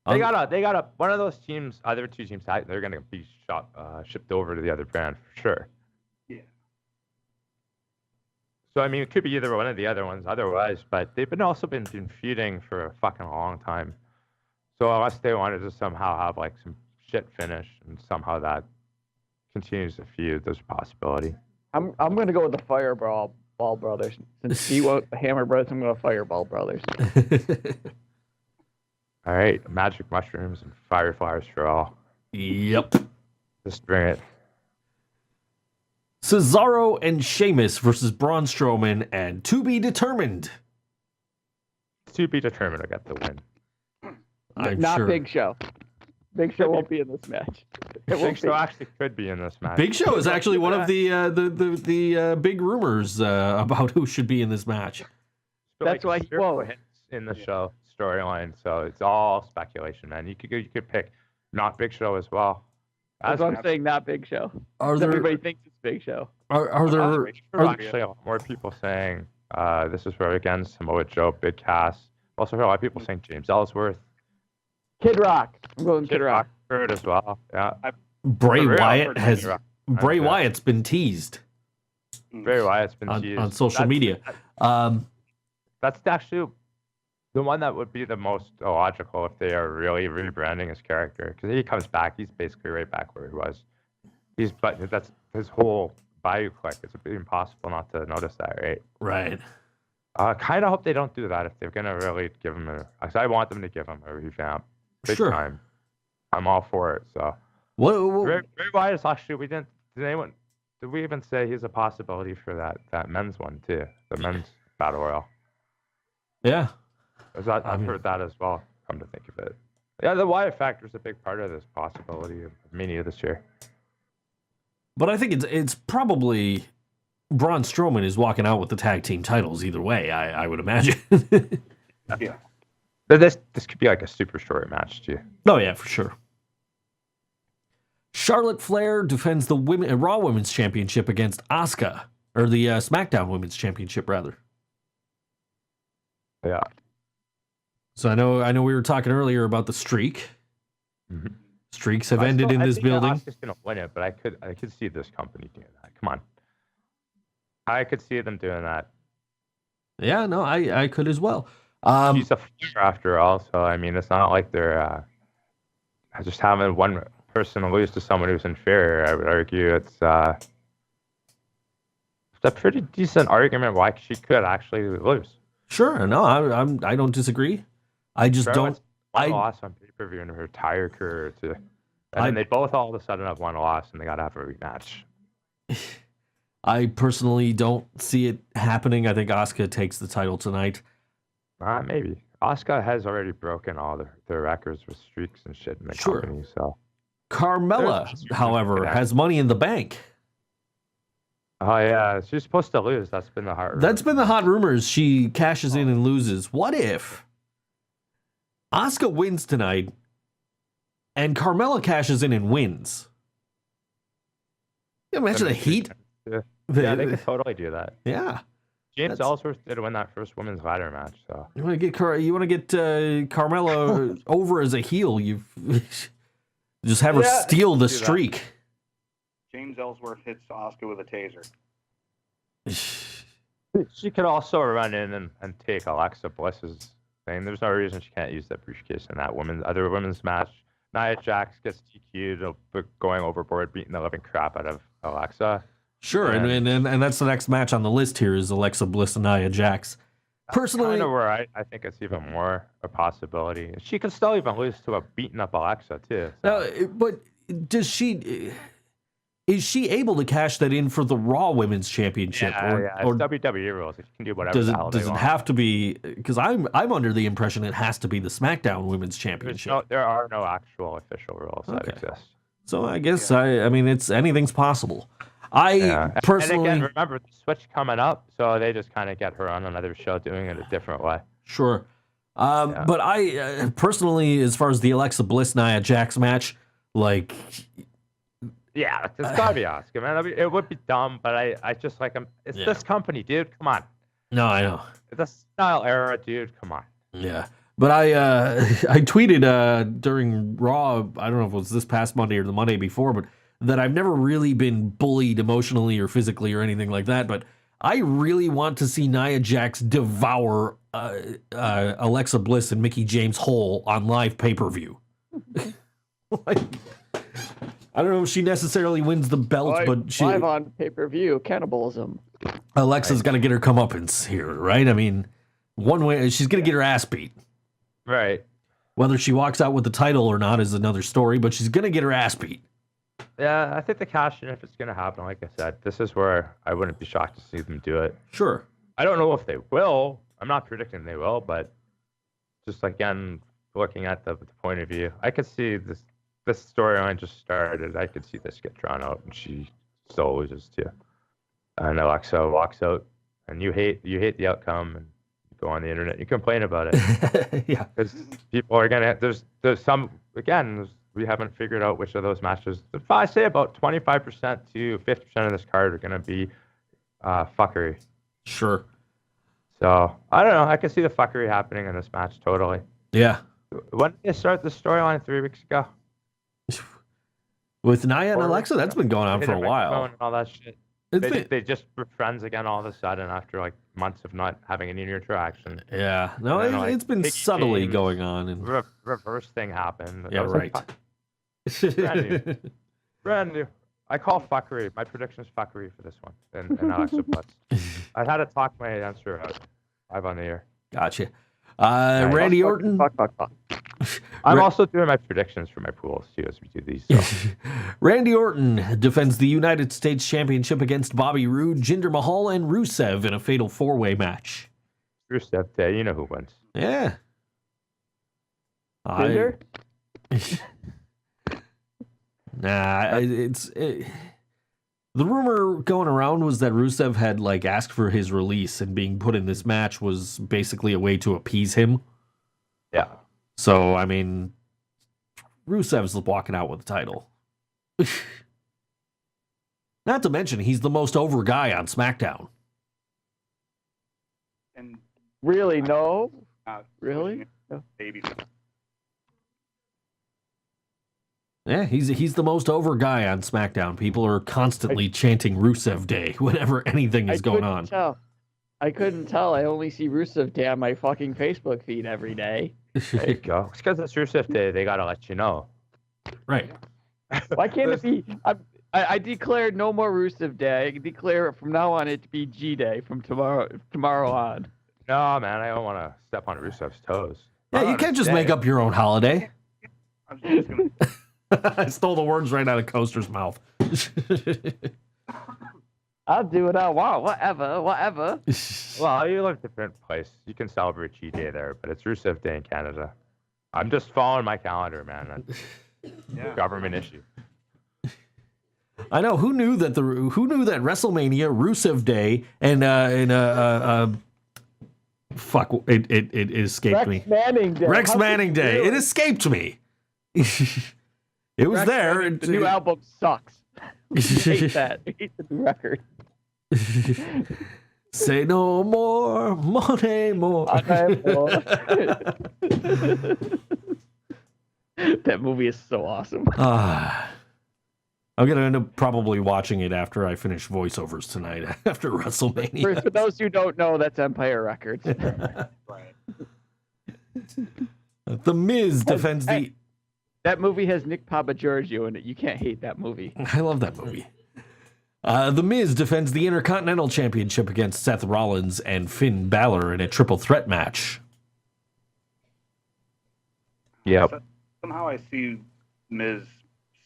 They got one of those teams, other two teams, they're gonna be shipped over to the other brand for sure. Yeah. So I mean, it could be either one of the other ones, otherwise. But they've also been feuding for a fucking long time. So unless they wanted to somehow have like some shit finish and somehow that continues the feud, there's a possibility. I'm gonna go with the Fireball Brothers. Since he won't Hammer Brothers, I'm going to Fireball Brothers. All right, magic mushrooms and fireflies for all. Yep. Just bring it. Cesaro and Sheamus versus Braun Strowman and To Be Determined. To be determined to get the win. I'm Not sure. Big Show. Big Show won't be in this match. Big Show actually could be in this match. Big Show is actually one of the big rumors about who should be in this match. That's why he won't. In the show storyline, so it's all speculation, man. You could pick not Big Show as well. That's what I'm saying, not Big Show. Everybody thinks it's Big Show. Are there actually a lot more people saying this is for again Samoa Joe, Big Cass. Also, heard a lot of people saying James Ellsworth, Kid Rock. I'm going Kid Rock. Heard as well. Yeah, Bray Wyatt has Bray Wyatt's been teased Bray Wyatt's been teased on social media. That's actually the one that would be the most illogical if they are really rebranding his character, because he comes back, he's basically right back where he was. But that's his whole Bayou clique. It's impossible not to notice that, right? Right. Kind of hope they don't do that if they're gonna really give him I want them to give him a revamp, big Sure. time. I'm all for it. So What? Bray Wyatt is actually did we even say he's a possibility for that men's one too, the men's battle royal? Yeah. I've heard that as well, come to think of it. Yeah, the Wyatt factor is a big part of this possibility of Mania this year. But I think it's probably Braun Strowman is walking out with the tag team titles either way, I would imagine. Yeah. But this could be like a super short match too. Oh, yeah, for sure. Charlotte Flair defends the Raw Women's Championship against Asuka, or the SmackDown Women's Championship, rather. Yeah. So I know we were talking earlier about the streak. Mm-hmm. Streaks have ended in this building. Asuka's gonna win it, but I could see this company doing that. Come on. I could see them doing that. Yeah, no, I could as well. She's a fighter after all, so I mean, it's not like they're just having one person lose to someone who's inferior. I would argue it's a pretty decent argument why she could actually lose. Sure, no, I don't disagree. I just don't. I lost on pay-per-view in her entire career too, and then they both all of a sudden have one loss, and they got to have a rematch. I personally don't see it happening. I think Asuka takes the title tonight. Maybe. Asuka has already broken all their records with streaks and shit in the company, so. Carmella, however, has Money in the Bank. Oh yeah, she's supposed to lose. That's been the hot. That's been the hot rumors. She cashes in and loses. What if Asuka wins tonight and Carmella cashes in and wins? Can you imagine the heat? Yeah, they could totally do that. Yeah. James Ellsworth did win that first women's ladder match, so. You want to get Carmella over as a heel? You just have her steal the streak. James Ellsworth hits Asuka with a taser. She could also run in and take Alexa Bliss's thing. There's no reason she can't use that briefcase in that other women's match. Nia Jax gets DQ'd, going overboard, beating the living crap out of Alexa. Sure, and that's the next match on the list here is Alexa Bliss and Nia Jax. Personally, kind of where I think it's even more a possibility. She can still even lose to a beaten up Alexa too. So. but is she able to cash that in for the Raw Women's Championship? Yeah, or it's WWE rules. You can do whatever does the it hell does they it want. have to be? Because I'm under the impression it has to be the SmackDown Women's Championship. There are no actual official rules that exist. So I guess I mean it's anything's possible. I personally, and again, remember the switch coming up, so they just kind of get her on another show doing it a different way. sure. But I personally, as far as the Alexa Bliss Nia Jax match, like, Yeah, it's gotta be Asuka, man. I mean, it would be dumb, but I just like them. It's this company, dude. Come on. no, I know. The style era, dude. Come on. Yeah. But I tweeted during Raw, I don't know if it was this past Monday or the Monday before, but that I've never really been bullied emotionally or physically or anything like that. But I really want to see Nia Jax devour Alexa Bliss and Mickie James whole on live pay-per-view. Like, I don't know if she necessarily wins the belt, but she live on pay-per-view cannibalism. Alexa's got to get her comeuppance here, right? I mean, one way she's going to get her ass beat. Right. Whether she walks out with the title or not is another story, but she's going to get her ass beat. Yeah, I think the cash in, if it's gonna happen, like I said, this is where I wouldn't be shocked to see them do it. Sure. I don't know if they will. I'm not predicting they will, but just again, looking at the point of view, I could see this storyline just started. I could see this get drawn out, and she still loses too. And Alexa walks out, and you hate the outcome, and you go on the internet, you complain about it. Yeah. Because people are gonna. There's some again. We haven't figured out which of those matches. If I say about 25% to 50% of this card are gonna be fuckery. Sure. So I don't know. I can see the fuckery happening in this match totally. Yeah. When did they start the storyline 3 weeks ago? With Nia and Alexa, that's been going on for a while. And all that shit. They just were friends again all of a sudden after like months of not having any interaction. Yeah. No, And then, it's been Mickie subtly James, going on. And reverse thing happened. yeah, I was right. like, brand new. I call fuckery. My prediction is fuckery for this one. And Alexa Bliss. I had to talk my answer out live on the air. Gotcha. Randy Orton. Fuck. I'm also doing my predictions for my pools too as we do these. So. Randy Orton defends the United States Championship against Bobby Roode, Jinder Mahal, and Rusev in a fatal 4-way match. Rusev Day, you know who wins. Yeah. Jinder? The rumor going around was that Rusev had like asked for his release, and being put in this match was basically a way to appease him. Yeah. So, I mean, Rusev's walking out with the title. Not to mention, he's the most over guy on SmackDown. And Really? No? uh, Really? baby. Yeah, he's the most over guy on SmackDown. People are constantly chanting Rusev Day whenever anything is going on. I couldn't tell. I only see Rusev Day on my fucking Facebook feed every day. There you go. It's because it's Rusev Day. They gotta let you know. Right. Why can't it be? I declared no more Rusev Day. I declare from now on it to be G Day from tomorrow on. No, man, I don't want to step on Rusev's toes. Yeah, you can't just make up your own holiday. I'm just gonna. I stole the words right out of Coester's mouth. I'll do what I want. Whatever. Well, you live in a different place. You can celebrate G Day there, but it's Rusev Day in Canada. I'm just following my calendar, man. That's a government issue. I know. Who knew that WrestleMania, Rusev Day, and fuck, it escaped me. Manning Day. Rex Manning Day. It escaped me. It was Rex there. Manning, the new album sucks. I hate that. I hate the new record. Say no more, money more. That movie is so awesome. I'm going to end up probably watching it after I finish voiceovers tonight after WrestleMania. For those who don't know, that's Empire Records. Right. The Miz defends the... That movie has Nick Papagiorgio in it. You can't hate that movie. I love that movie. The Miz defends the Intercontinental Championship against Seth Rollins and Finn Balor in a triple threat match. Yep. Somehow I see Miz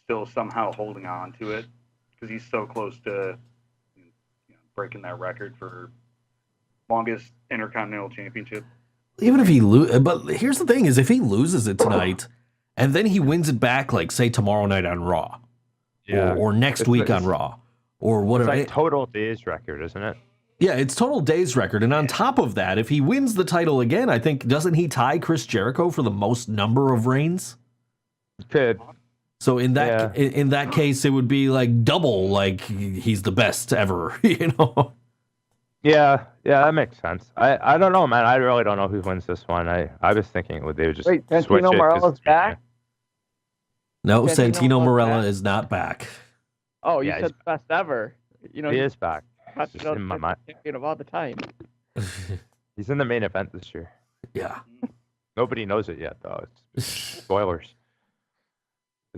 still somehow holding on to it because he's so close to breaking that record for longest Intercontinental Championship. Even if he but here's the thing: is if he loses it tonight, and then he wins it back, like say tomorrow night on Raw, or next week on Raw, or whatever. It's like total days record, isn't it? Yeah, it's total days record, and on top of that, if he wins the title again, I think doesn't he tie Chris Jericho for the most number of reigns? Could. So in that case, it would be like double, like he's the best ever, you know. Yeah, that makes sense. I don't know, man. I really don't know who wins this one. I was thinking they would just switch Santino it. Marella's back? No, Santino Santino Marella back? is not back. Oh, you Yeah, said best ever. You know, He is back. That's It's just in my mind. champion of all the time. He's in the main event this year. Yeah. Nobody knows it yet, though. It's spoilers.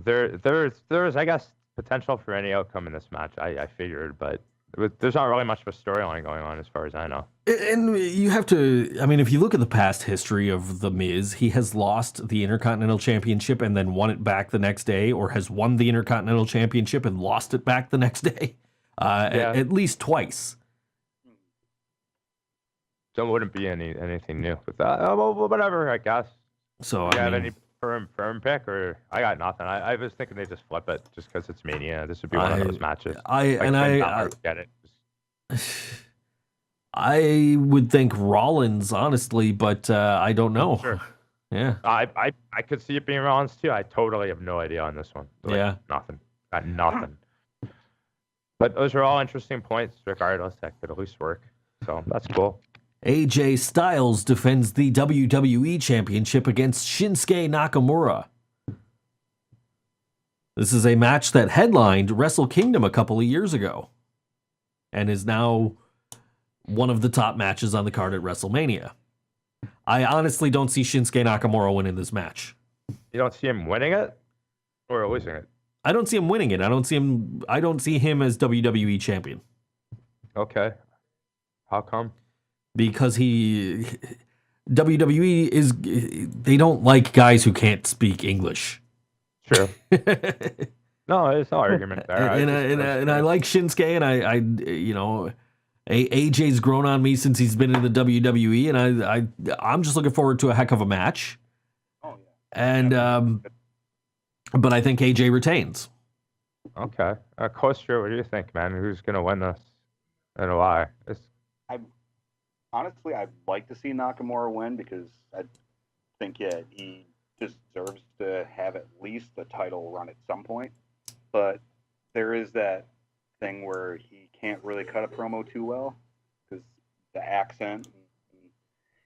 There's I guess potential for any outcome in this match. I figured, but there's not really much of a storyline going on as far as I know. And you have to, I mean, if you look at the past history of The Miz, he has lost the Intercontinental Championship and then won it back the next day, or has won the Intercontinental Championship and lost it back the next day. At least twice. So it wouldn't be anything new. But well, whatever, I guess. So, You got any firm pick, or I got nothing. I was thinking they just flip it just because it's Mania. This would be one of those matches. I get it. I would think Rollins, honestly, but I don't know. Sure. Yeah. I could see it being Rollins too. I totally have no idea on this one. Yeah. Nothing. Got nothing. But those are all interesting points, regardless. That could at least work. So that's cool. AJ Styles defends the WWE Championship against Shinsuke Nakamura. This is a match that headlined Wrestle Kingdom a couple of years ago and is now one of the top matches on the card at WrestleMania. I honestly don't see Shinsuke Nakamura winning this match. You don't see him winning it or losing it? I don't see him winning it. I don't see him as WWE champion. Okay. How come? Because WWE is, they don't like guys who can't speak English. Sure. No, it's no argument there. And I like Shinsuke, and I AJ's grown on me since he's been in the WWE, and I'm just looking forward to a heck of a match. Oh yeah. And but I think AJ retains. Okay. Coester, what do you think, man? Who's gonna win this, and why? Honestly, I'd like to see Nakamura win because I think he deserves to have at least a title run at some point. But there is that thing where he can't really cut a promo too well because the accent.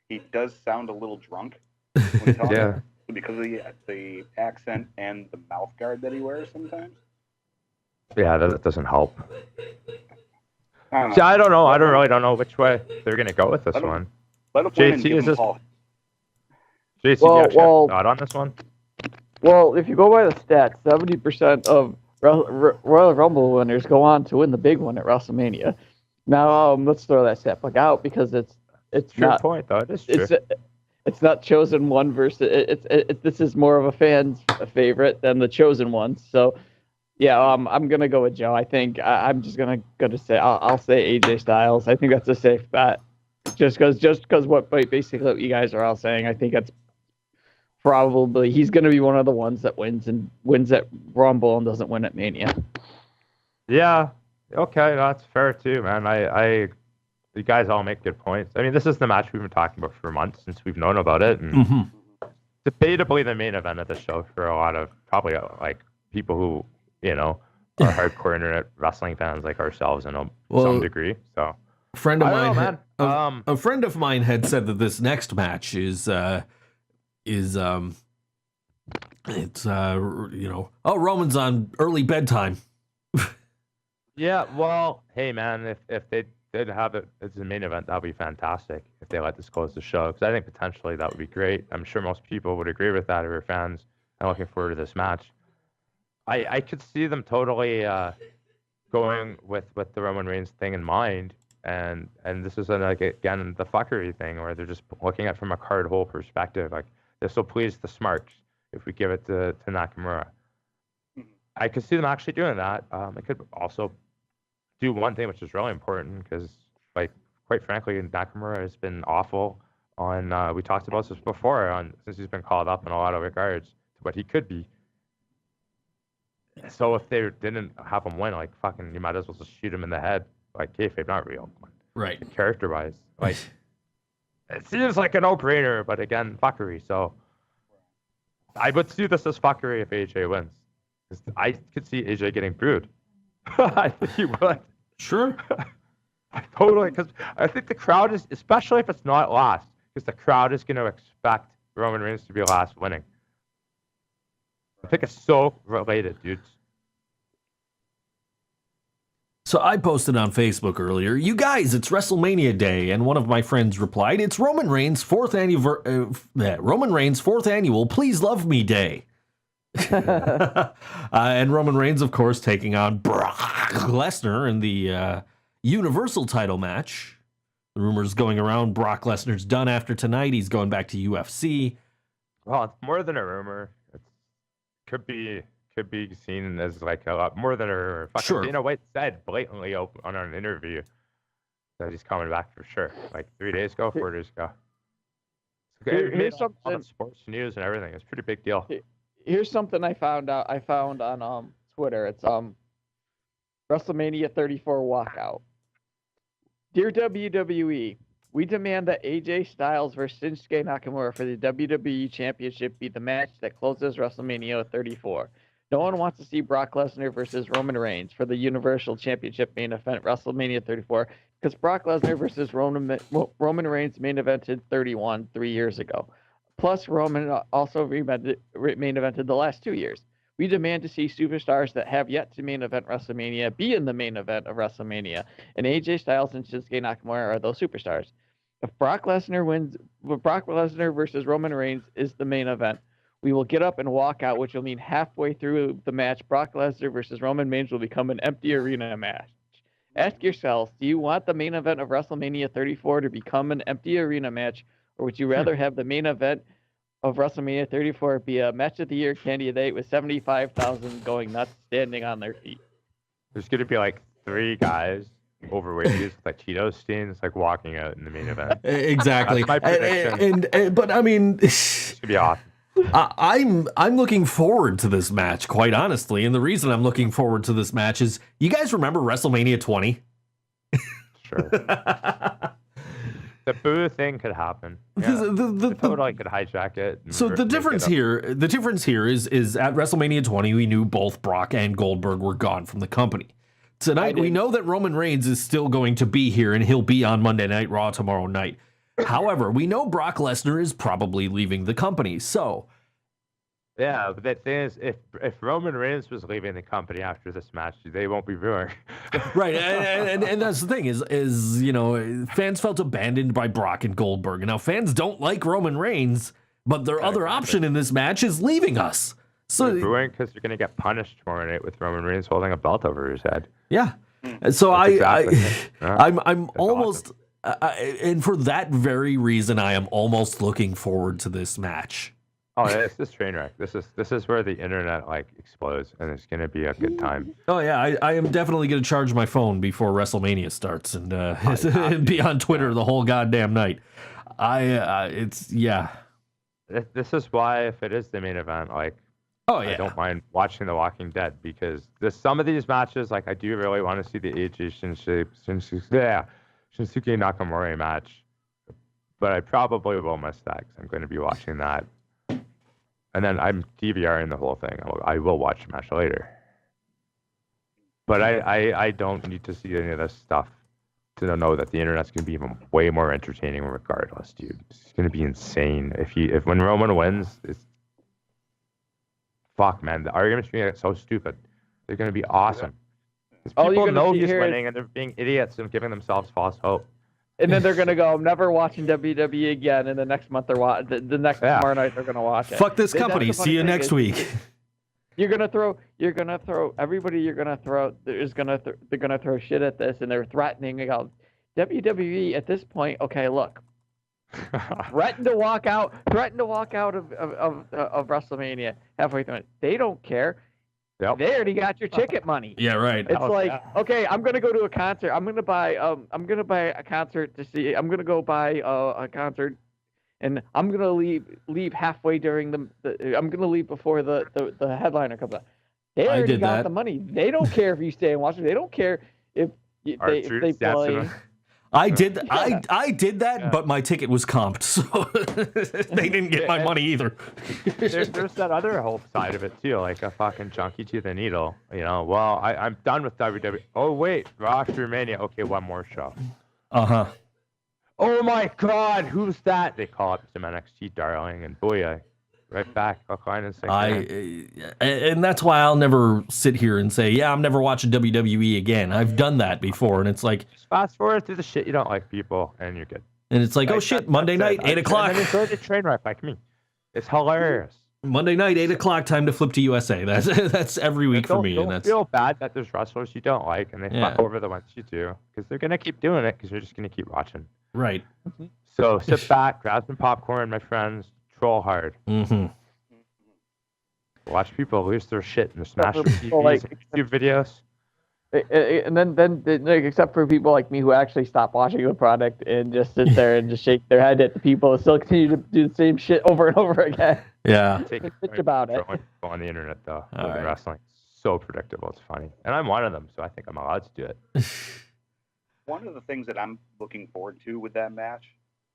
He does sound a little drunk when talking. Yeah. Because of the accent and the mouth guard that he wears sometimes. Yeah, that doesn't help. I don't know. See, I don't know. I don't know which way they're gonna go with this one. Let him win and JT, give is him this? Paul. JC, Well, you actually have well- a thought on this one? Well, if you go by the stats, 70% of Royal Rumble winners go on to win the big one at WrestleMania. Now, let's throw that stat plug out because it's True not point, though. It is true. it's not chosen one versus this is more of a fan's favorite than the chosen one. So, yeah, I'm gonna go with Joe. I think I'm just gonna say I'll say AJ Styles. I think that's a safe bet. Just because what basically what you guys are all saying. I think that's probably he's gonna be one of the ones that wins at Rumble and doesn't win at Mania. Yeah. Okay, that's fair too, man. You guys all make good points. I mean, this is the match we've been talking about for months since we've known about it, and debatably the main event of the show for a lot of probably like people who are hardcore internet wrestling fans like ourselves in some degree. So, A friend of I don't mine, know, man. a friend of mine had said that this next match is Roman's on early bedtime. Yeah, well, hey man, if they did have it as the main event, that'd be fantastic. If they let this close the show, because I think potentially that would be great. I'm sure most people would agree with that who are fans and looking forward to this match. I could see them totally going with the Roman Reigns thing in mind, and this is like again the fuckery thing where they're just looking at it from a card hole perspective. Like this will please the smarks if we give it to Nakamura. I could see them actually doing that. It could also do one thing which is really important because, like, quite frankly, Nakamura has been awful on. We talked about this before since he's been called up in a lot of regards to what he could be. So if they didn't have him win, like fucking, you might as well just shoot him in the head. Like kayfabe, not real. Right. Character-wise, like it seems like a no-brainer, but again, fuckery. So I would see this as fuckery if AJ wins. I could see AJ getting booed. I think he would. Sure. Totally, because I think the crowd is, especially if it's not last, because the crowd is going to expect Roman Reigns to be last winning. I think it's so related, dudes. So I posted on Facebook earlier, you guys, it's WrestleMania Day, and one of my friends replied, it's Roman Reigns' fourth annual Please Love Me Day. And Roman Reigns, of course, taking on Brock Lesnar in the Universal title match. The rumors going around, Brock Lesnar's done after tonight. He's going back to UFC. Well, it's more than a rumor. It could be seen as like a lot more than a rumor. Fucking Sure. Dana White said blatantly on an interview that he's coming back for sure. Like 4 days ago. Here's something. Sports news and everything. It's a pretty big deal. Here's something I found out. I found on Twitter. It's WrestleMania 34 walkout. Dear WWE, we demand that AJ Styles versus Shinsuke Nakamura for the WWE Championship be the match that closes WrestleMania 34. No one wants to see Brock Lesnar versus Roman Reigns for the Universal Championship main event WrestleMania 34 because Brock Lesnar versus Roman Reigns main evented 31 3 years ago. Plus, Roman also main evented the last 2 years. We demand to see superstars that have yet to main event WrestleMania be in the main event of WrestleMania, and AJ Styles and Shinsuke Nakamura are those superstars. If Brock Lesnar versus Roman Reigns is the main event, we will get up and walk out, which will mean halfway through the match, Brock Lesnar versus Roman Reigns will become an empty arena match. Ask yourselves, do you want the main event of WrestleMania 34 to become an empty arena match, or would you rather have the main event of WrestleMania 34 be a match of the year candidate with 75,000 going nuts standing on their feet? There's going to be like 3 guys overweight dudes with like Cheeto stains like walking out in the main event. Exactly. That's my prediction. But I mean, It's going to be awesome. I'm looking forward to this match, quite honestly. And the reason I'm looking forward to this match is, you guys remember WrestleMania 20? Sure. The boo thing could happen. Yeah. The totally could hijack it. So the difference here is at WrestleMania 20, we knew both Brock and Goldberg were gone from the company. Tonight, we know that Roman Reigns is still going to be here, and he'll be on Monday Night Raw tomorrow night. However, we know Brock Lesnar is probably leaving the company. So, yeah, but the thing is, if Roman Reigns was leaving the company after this match, they won't be booing. Right, and that's the thing is fans felt abandoned by Brock and Goldberg. And now fans don't like Roman Reigns, but their other option in this match is leaving us. So they're booing because you're going to get punished tomorrow night with Roman Reigns holding a belt over his head. Yeah. So I'm almost, awesome. And for that very reason, I am almost looking forward to this match. Oh, it's this train wreck. This is where the internet like explodes, and it's gonna be a good time. Oh yeah, I am definitely gonna charge my phone before WrestleMania starts and be on Twitter the whole goddamn night. This is why if it is the main event, like, I don't mind watching The Walking Dead because some of these matches, like, I do really want to see the AJ Shinsuke Nakamura match, but I probably will miss that because I'm going to be watching that. And then I'm DVRing the whole thing. I will watch the match later. But I don't need to see any of this stuff to know that the internet's going to be even way more entertaining regardless, dude. It's going to be insane. If when Roman wins, it's... Fuck, man. The arguments are going to get so stupid. They're going to be awesome. People know he's winning, and they're being idiots and giving themselves false hope. And then they're going to go, I'm never watching WWE again. And the next month, the next tomorrow night, they're going to watch it. Fuck this company. See you next week. You're gonna throw everybody. They're gonna throw shit at this, and they're threatening. About WWE at this point. Okay, look, threaten to walk out of WrestleMania halfway through it. They don't care. Yep. They already got your ticket money. Yeah, right. It's okay, I'm gonna go to a concert. I'm gonna buy a concert to see. I'm gonna go buy a concert, and I'm gonna leave halfway during I'm gonna leave before the headliner comes out. They already did got that. the money. They don't care if you stay and watch it. They don't care if they play. I did that, but my ticket was comped, so they didn't get my money either. There's that other whole side of it too, like a fucking junkie to the needle. Well, I'm done with WWE. Oh wait, WrestleMania. Okay, one more show. Oh my God, who's that? They call up some NXT darling, and booyah, right back. And that's why I'll never sit here and say, yeah, I'm never watching WWE again. I've done that before, and it's like, just fast forward through the shit you don't like, people, and you're good. And it's like, oh shit, Monday night, 8 o'clock. And then enjoy the train wreck like me. It's hilarious. Monday night, 8 o'clock, time to flip to USA. That's every week for me. Don't feel bad that there's wrestlers you don't like, and they fuck over the ones you do, because they're gonna keep doing it, because you're just gonna keep watching. Right. So sit back, grab some popcorn, my friends, troll hard. Mm-hmm. Watch people lose their shit in the Smash TVs and YouTube videos. And then except for people like me who actually stop watching the product and just sit there and just shake their head at the people and still continue to do the same shit over and over again. Yeah. Bitch about it. On the internet though, Right. wrestling, so predictable, it's funny, and I'm one of them, so I think I'm allowed to do it. One of the things that I'm looking forward to with that match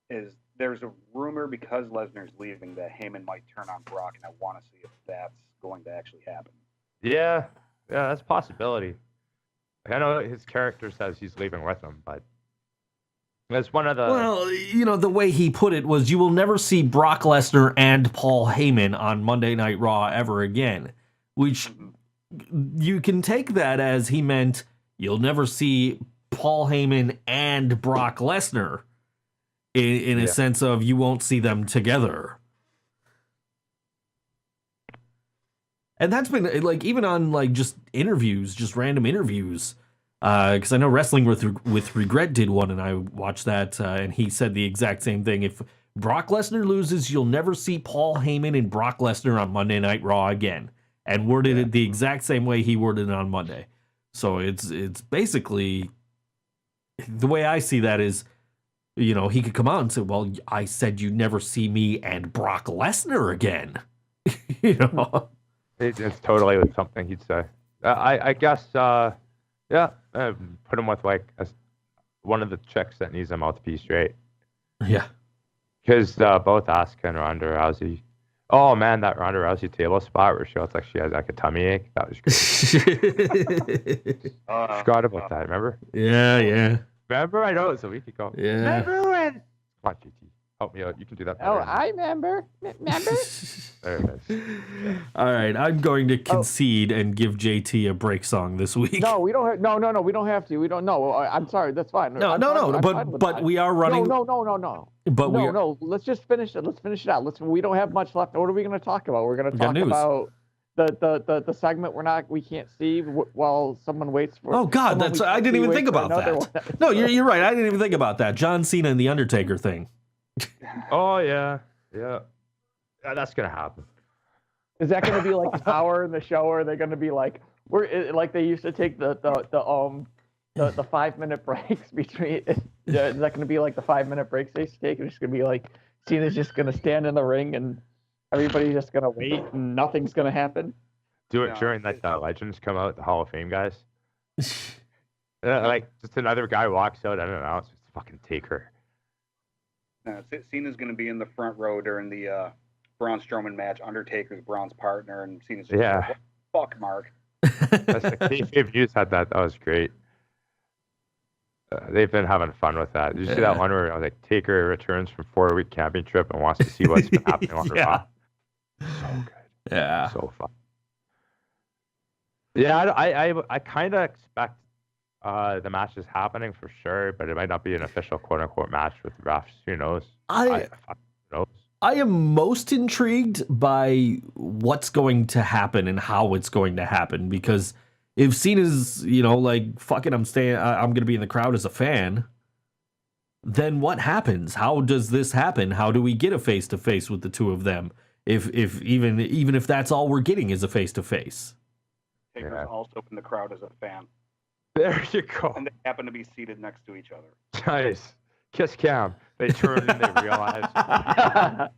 is there's a rumor because Lesnar's leaving that Heyman might turn on Brock, and I want to see if that's going to actually happen. Yeah, that's a possibility. Like, I know his character says he's leaving with him, but that's one of the... Well, the way he put it was, you will never see Brock Lesnar and Paul Heyman on Monday Night Raw ever again, which you can take that as he meant you'll never see Paul Heyman and Brock Lesnar in a sense of you won't see them together. And that's been like even on like just interviews, just random interviews. Because I know Wrestling with Regret did one, and I watched that, and he said the exact same thing. If Brock Lesnar loses, you'll never see Paul Heyman and Brock Lesnar on Monday Night Raw again, and worded it the exact same way he worded it on Monday. So it's basically the way I see that is, he could come out and say, "Well, I said you never see me and Brock Lesnar again." It's totally something he'd say. I guess, put him with one of the chicks that needs a mouthpiece, right? Yeah. Because both Asuka and Ronda Rousey. Oh man, that Ronda Rousey table spot where she looks like she has like a tummy ache. That was great. Forgot about that. Remember? Yeah. Remember? I know it was a week ago. Yeah. Remember when? Come on, GT. Help me out. You can do that. Oh, I remember. Remember? There it is. All right, I'm going to concede and give JT a break song this week. No, we don't have. No, we don't have to. We don't. No, I'm sorry. That's fine. No. But we are running. No. But no. Let's just finish it. Let's finish it out. We don't have much left. What are we going to talk about? We're going to talk about the segment we can't see while someone waits for. Oh God, I didn't even think about that. No, you're right. I didn't even think about that. John Cena and the Undertaker thing. Oh yeah. That's gonna happen. Is that going to be like an hour in the show, or are they going to be like like they used to take the 5-minute breaks between? Is that going to be like the 5-minute breaks they used to take? It's going to be like Cena's just going to stand in the ring and everybody's just going to wait and nothing's going to happen. Do it during that Legends come out, the Hall of Fame guys. Like just another guy walks out, I don't know, it's just fucking Taker. Cena's going to be in the front row during the Braun Strowman match. Undertaker's Braun's partner, and Cena's just like, fuck, Mark. That's like Kayfabe News had that. That was great. They've been having fun with that. Did you see that one where like Taker returns from 4-week camping trip and wants to see what's been happening on Raw? So good. Yeah. So fun. Yeah, I kind of expect the match is happening for sure, but it might not be an official quote unquote match with refs. Who knows? Who knows? I am most intrigued by what's going to happen and how it's going to happen, because if Cena's, like, fuck it, I'm going to be in the crowd as a fan, then what happens? How does this happen? How do we get a face-to-face with the two of them? If even if that's all we're getting is a face-to-face. Taker's also in the crowd as a fan. There you go. And they happen to be seated next to each other. Nice. Kiss cam. They turn and they realize.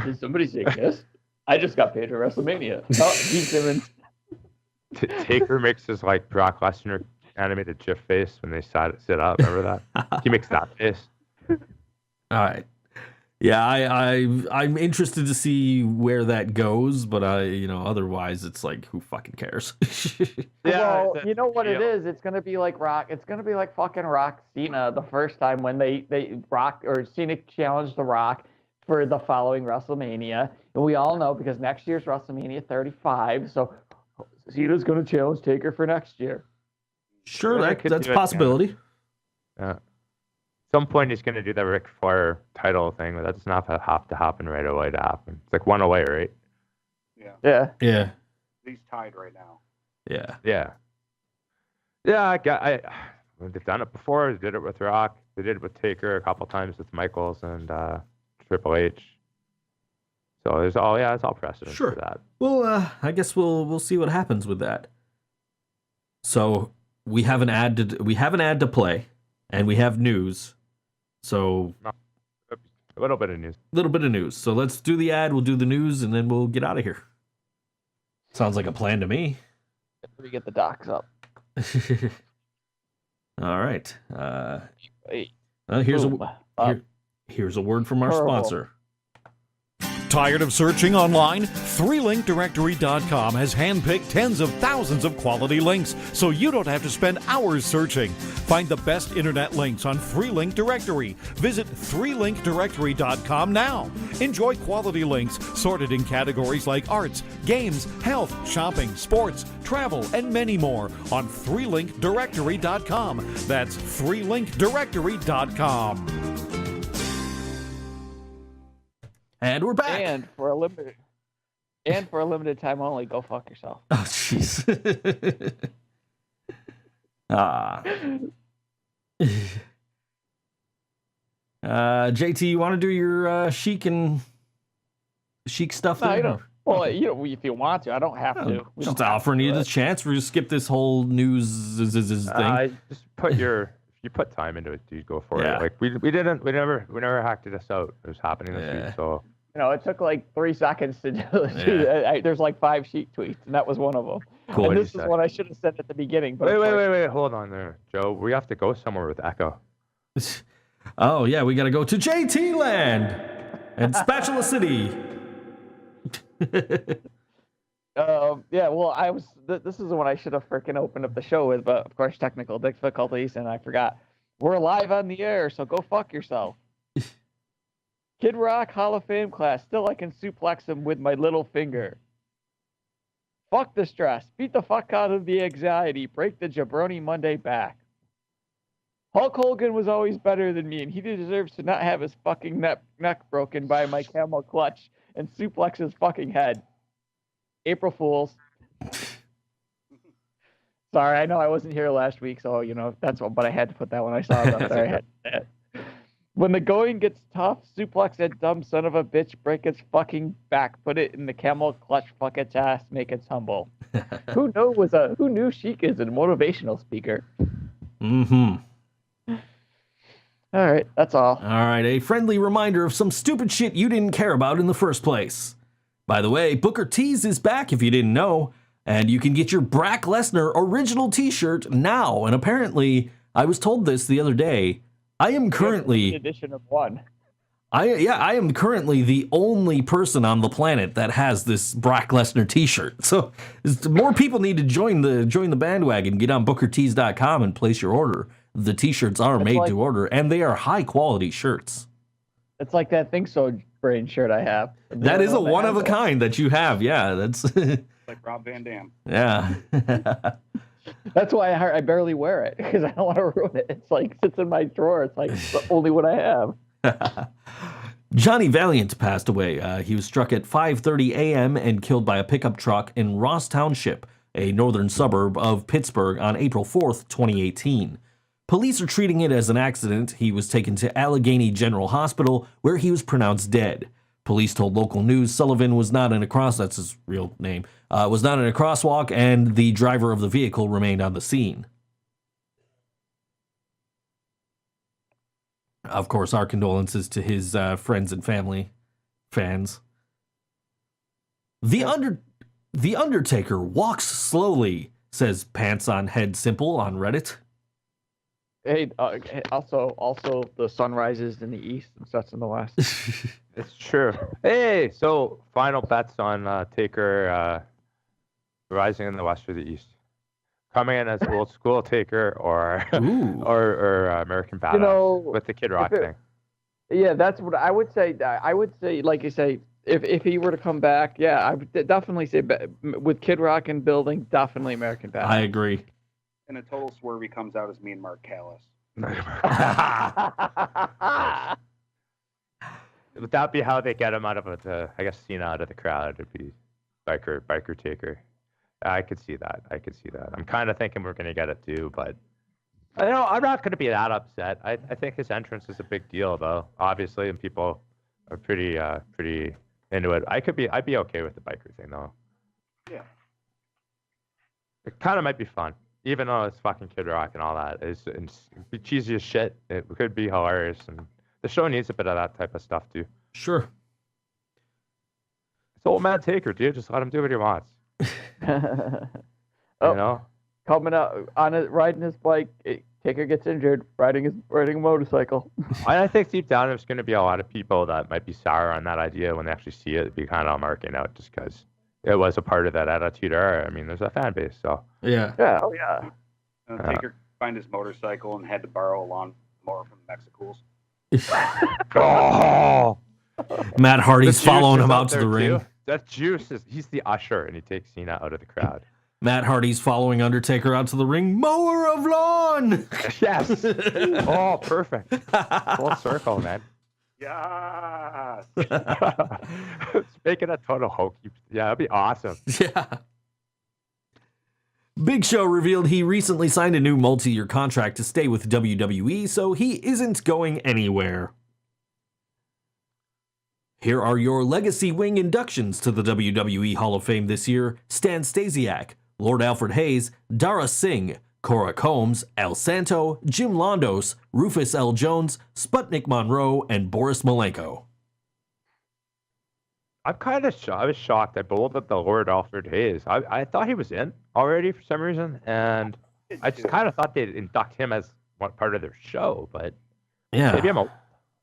Did somebody say kiss? I just got paid for WrestleMania. Oh, Gene Simmons. Taker makes his like Brock Lesnar animated GIF face when they sit up. Remember that? He makes that face. All right. Yeah, I'm interested to see where that goes, but otherwise it's like, who fucking cares? Well, you know what it is? It's gonna be like Rock. It's gonna be like fucking Rock Cena the first time when they Rock or Cena challenged the Rock for the following WrestleMania, and we all know because next year's WrestleMania 35, so Cena's gonna challenge Taker for next year. Sure, that's a possibility. Yeah. At some point he's going to do the Ric Flair title thing, but that does not have to happen right away to happen. It's like one away, right? Yeah. He's tied right now. Yeah. They've done it before. They did it with Rock. They did it with Taker a couple times with Michaels and Triple H. So it's all precedent for that. Well, I guess we'll see what happens with that. So we have an ad to play, and we have news. So a little bit of news. So let's do the ad. We'll do the news, and then we'll get out of here. Sounds like a plan to me. Let me get the docs up. All right. Wait. Here's a word from our sponsor. Tired of searching online? 3linkdirectory.com has handpicked tens of thousands of quality links, so you don't have to spend hours searching. Find the best internet links on 3Link Directory. Visit 3linkdirectory.com now. Enjoy quality links sorted in categories like arts, games, health, shopping, sports, travel, and many more on 3linkdirectory.com. That's 3linkdirectory.com. And we're back. And for a limited time only, go fuck yourself. Oh, jeez. JT, you want to do your Sheik stuff? No, there? you don't. Well, if you want to, I don't have to. Just offering you the chance. We're just skip this whole news thing. Just if you put time into it, dude, go for it. Like we never hacked this out. It was happening this week, so. It took like 3 seconds to do it. There's like 5 Sheik tweets, and that was one of them. Cool. And this is what I should have said at the beginning. But wait, hold on there, Joe. We have to go somewhere with Echo. Oh yeah, we got to go to JT Land and Spatula City. Well, this is what I should have freaking opened up the show with, but of course technical difficulties, and I forgot. We're live on the air, so go fuck yourself. Kid Rock Hall of Fame class. Still I can suplex him with my little finger. Fuck the stress. Beat the fuck out of the anxiety. Break the Jabroni Monday back. Hulk Hogan was always better than me, and he deserves to not have his fucking neck broken by my camel clutch and suplex his fucking head. April Fools. Sorry, I know I wasn't here last week, so, that's what, but I had to put that one. I saw it up there. I had to say it. When the going gets tough, suplex that dumb son of a bitch, break its fucking back, put it in the camel clutch, fuck its ass, make it humble. Who knew Sheik is a motivational speaker? Mm-hmm. All right, that's all. All right, a friendly reminder of some stupid shit you didn't care about in the first place. By the way, Booker T's is back if you didn't know, and you can get your Brock Lesnar original t-shirt now, and apparently, I was told this the other day, I am currently edition of one. I am currently the only person on the planet that has this Brock Lesnar t-shirt. So more people need to join the bandwagon, get on bookertees.com and place your order. The t-shirts are made to order, and they are high quality shirts. It's like that Think So Brain shirt I have. That is a one of a kind that you have. Yeah, that's like Rob Van Dam. Yeah. That's why I barely wear it, because I don't want to ruin it. It's like sits in my drawer. It's like the only one I have. Johnny Valiant passed away. He was struck at 5:30 a.m. and killed by a pickup truck in Ross Township, a northern suburb of Pittsburgh, on April 4th, 2018. Police are treating it as an accident. He was taken to Allegheny General Hospital, where he was pronounced dead. Police told local news Sullivan was not in a that's his real name, was not in a crosswalk, and the driver of the vehicle remained on the scene. Of course, our condolences to his friends and family, fans. The Undertaker walks slowly, says Pants on Head Simple on Reddit. Hey, also the sun rises in the east and sets in the west. It's true. Hey, so final bets on Taker rising in the west or the east? Coming in as old school Taker or American Badass with the Kid Rock thing. Yeah, that's what I would say. I would say, like you say, if he were to come back, yeah, I would definitely say with Kid Rock and building, definitely American Badass. I agree. In a total swerve, he comes out as me and Mark Callis. Would that be how they get him out of Cena out of the crowd? It'd be biker Taker. I could see that. I'm kind of thinking we're going to get it too, but I'm not going to be that upset. I think his entrance is a big deal, though, obviously, and people are pretty into it. I'd be okay with the biker thing, though. Yeah. It kind of might be fun, even though it's fucking Kid Rock and all that. It's cheesy as shit. It could be hilarious, and the show needs a bit of that type of stuff too. Sure. It's old man Taker, dude. Just let him do what he wants. Coming out on it, riding his bike. Taker gets injured riding a motorcycle. I think deep down there's going to be a lot of people that might be sour on that idea when they actually see it. It'd be kind of marking out just because it was a part of that attitude era. I mean, there's a fan base, so yeah. Oh yeah. Taker find his motorcycle and had to borrow a lawnmower from Mexicools. Oh, Matt Hardy's following him out to the ring. That Juice he's the usher, and he takes Cena out of the crowd. Matt Hardy's following Undertaker out to the ring. Mower of lawn. Yes. Oh, perfect. Full circle, man. Yes. Making a total hokey. Yeah, that'd be awesome. Yeah. Big Show revealed he recently signed a new multi-year contract to stay with WWE, so he isn't going anywhere. Here are your Legacy Wing inductions to the WWE Hall of Fame this year. Stan Stasiak, Lord Alfred Hayes, Dara Singh, Cora Combs, El Santo, Jim Londos, Rufus L. Jones, Sputnik Monroe, and Boris Malenko. I'm kind of shocked. I was shocked. I believed that the Lord Alfred Hayes. I thought he was in already for some reason, and I just kind of thought they'd induct him as one part of their show. But yeah,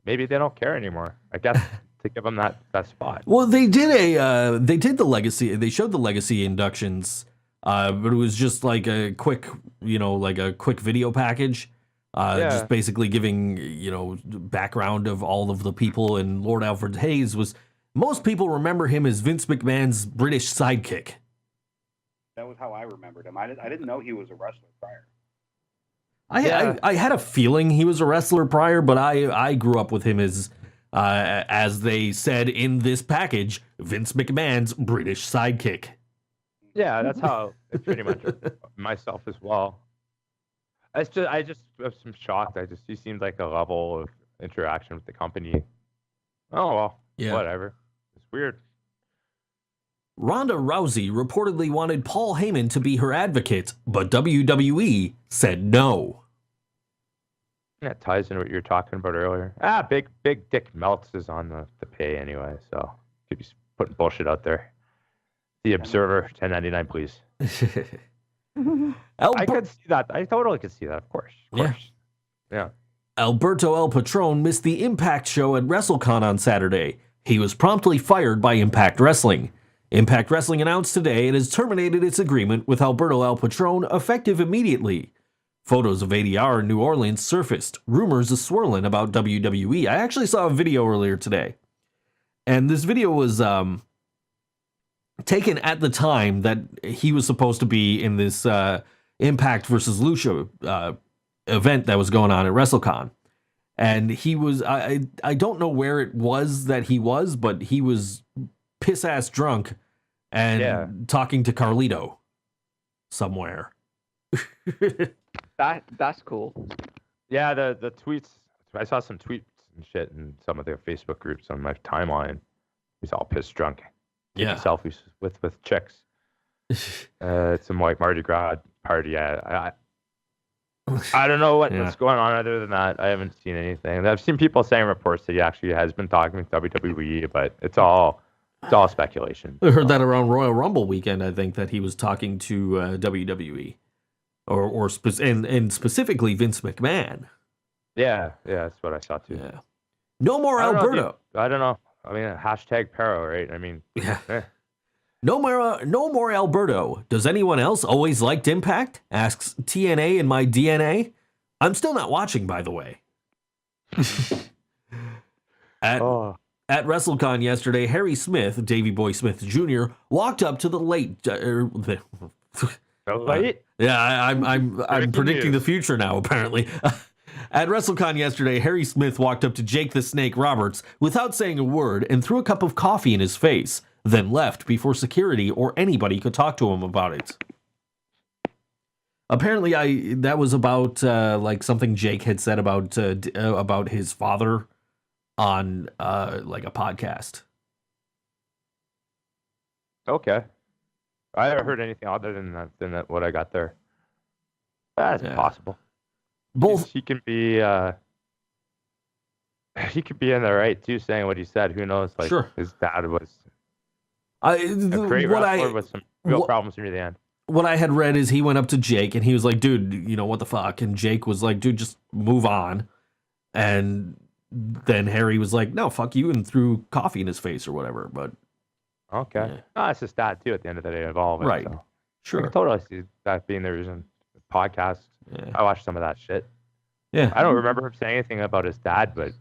maybe they don't care anymore. I guess to give him that spot. Well, they did the Legacy. They showed the Legacy inductions, but it was just like a quick video package. Just basically giving background of all of the people, and Lord Alfred Hayes was. Most people remember him as Vince McMahon's British sidekick. That was how I remembered him. I didn't know he was a wrestler prior. I had a feeling he was a wrestler prior, but I grew up with him as they said in this package, Vince McMahon's British sidekick. Yeah, that's how it's pretty much myself as well. I just was shocked. He seemed like a level of interaction with the company. Oh well, yeah. Whatever. It's weird. Ronda Rousey reportedly wanted Paul Heyman to be her advocate, but WWE said no. That ties into what you were talking about earlier. Big Dick Meltz is on the pay anyway, so could be putting bullshit out there. The Observer, $10.99, please. I could see that. I totally could see that, of course. Yeah. Alberto El Patron missed the Impact show at WrestleCon on Saturday. He was promptly fired by Impact Wrestling. Impact Wrestling announced today it has terminated its agreement with Alberto El Patron effective immediately. Photos of ADR in New Orleans surfaced. Rumors are swirling about WWE. I actually saw a video earlier today. And this video was taken at the time that he was supposed to be in this Impact versus Lucha event that was going on at WrestleCon. And he was, I don't know where it was that he was, but he was piss ass drunk and talking to Carlito somewhere. That's cool. Yeah, the tweets. I saw some tweets and shit in some of their Facebook groups on my timeline. He's all pissed drunk, taking selfies with chicks. Some like Mardi Gras party. I don't know what's going on other than that. I haven't seen anything. I've seen people saying reports that he actually has been talking with WWE, but it's all speculation. I heard that around Royal Rumble weekend. I think that he was talking to WWE, and specifically Vince McMahon. Yeah, that's what I saw too. Yeah. No more Alberto. I don't know. I mean, hashtag Pero, right? I mean, No more Alberto. Does anyone else always liked Impact? Asks TNA in my DNA. I'm still not watching, by the way. At WrestleCon yesterday, Harry Smith, Davey Boy Smith Jr., walked up to the late. I'm predicting the future now, apparently. At WrestleCon yesterday, Harry Smith walked up to Jake the Snake Roberts without saying a word and threw a cup of coffee in his face, then left before security or anybody could talk to him about it. Apparently, that was about like something Jake had said about his father on like a podcast. Okay, I haven't heard anything other than what I got there. That's possible. Both he can be in the right too, saying what he said. Who knows? Like his dad was a great wrestler with some real problems near the end. What I had read is he went up to Jake and he was like, dude, you know, what the fuck? And Jake was like, dude, just move on. And then Harry was like, no, fuck you, and threw coffee in his face or whatever. But okay. No, it's his dad too at the end of the day involved. Right. So. Sure. I can totally see that being the reason. Podcast. Yeah. I watched some of that shit. Yeah. I don't remember him saying anything about his dad, but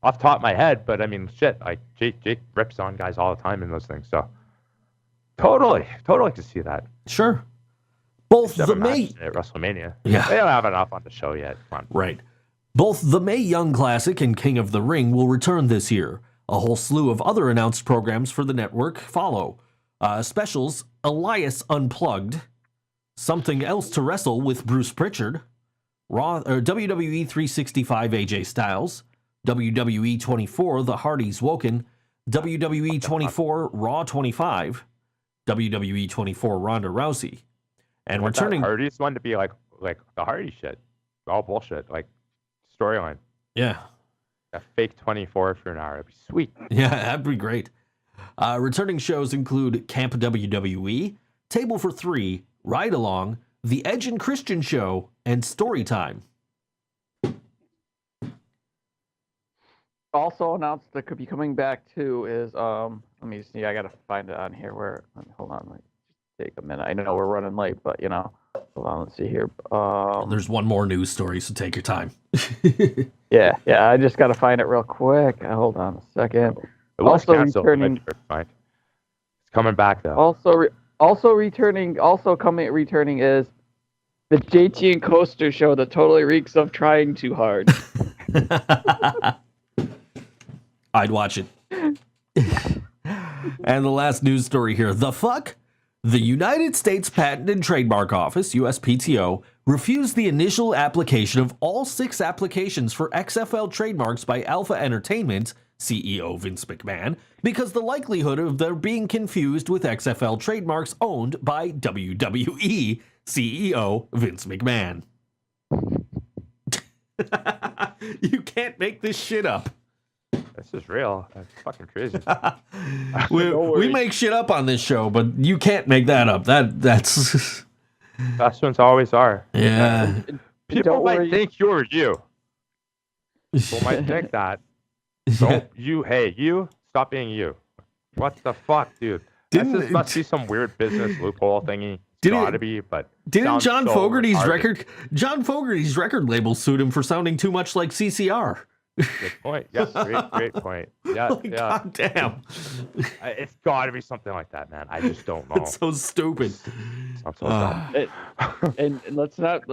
off the top of my head, but I mean, shit, like Jake rips on guys all the time in those things, so totally to see that. Sure. Both the May at WrestleMania. Yeah. They don't have enough on the show yet. Come on. Right. Both the Mae Young Classic and King of the Ring will return this year. A whole slew of other announced programs for the network follow. Specials: Elias Unplugged, Something Else to Wrestle with Bruce Pritchard, WWE 365 AJ Styles, WWE 24 The Hardys Woken, WWE 24 Raw 25, WWE 24 Ronda Rousey, and returning Hardys one to be like the Hardy shit, all bullshit, like storyline. Yeah, a fake 24 for an hour, it'd be sweet. Yeah, that'd be great. Returning shows include Camp WWE, Table for Three, Ride Along, The Edge and Christian Show, and Storytime. Also announced that could be coming back too is let me see, I gotta find it on here. Hold on, just take a minute. I know we're running late, but you know, hold on, let's see here. There's one more news story, so take your time. yeah, I just gotta find it real quick. Hold on a second. It was canceled. It's coming back though. Returning is the JT and Coester show that totally reeks of trying too hard. I'd watch it. And the last news story here. The fuck? The United States Patent and Trademark Office, USPTO, refused the initial application of all 6 applications for XFL trademarks by Alpha Entertainment, CEO Vince McMahon, because the likelihood of their being confused with XFL trademarks owned by WWE, CEO Vince McMahon. You can't make this shit up. This is real. That's fucking crazy. we make shit up on this show, but you can't make that up. That's ones always are. Yeah. People might think you're you. People might think that. Don't you stop being you. What the fuck, dude? This must be some weird business loophole thingy. Gotta be, but didn't John Fogerty's record label sued him for sounding too much like CCR? Good point. Yes, great point. Yeah, God damn. It's got to be something like that, man. I just don't know. It's so stupid. I'm so dumb. And let's not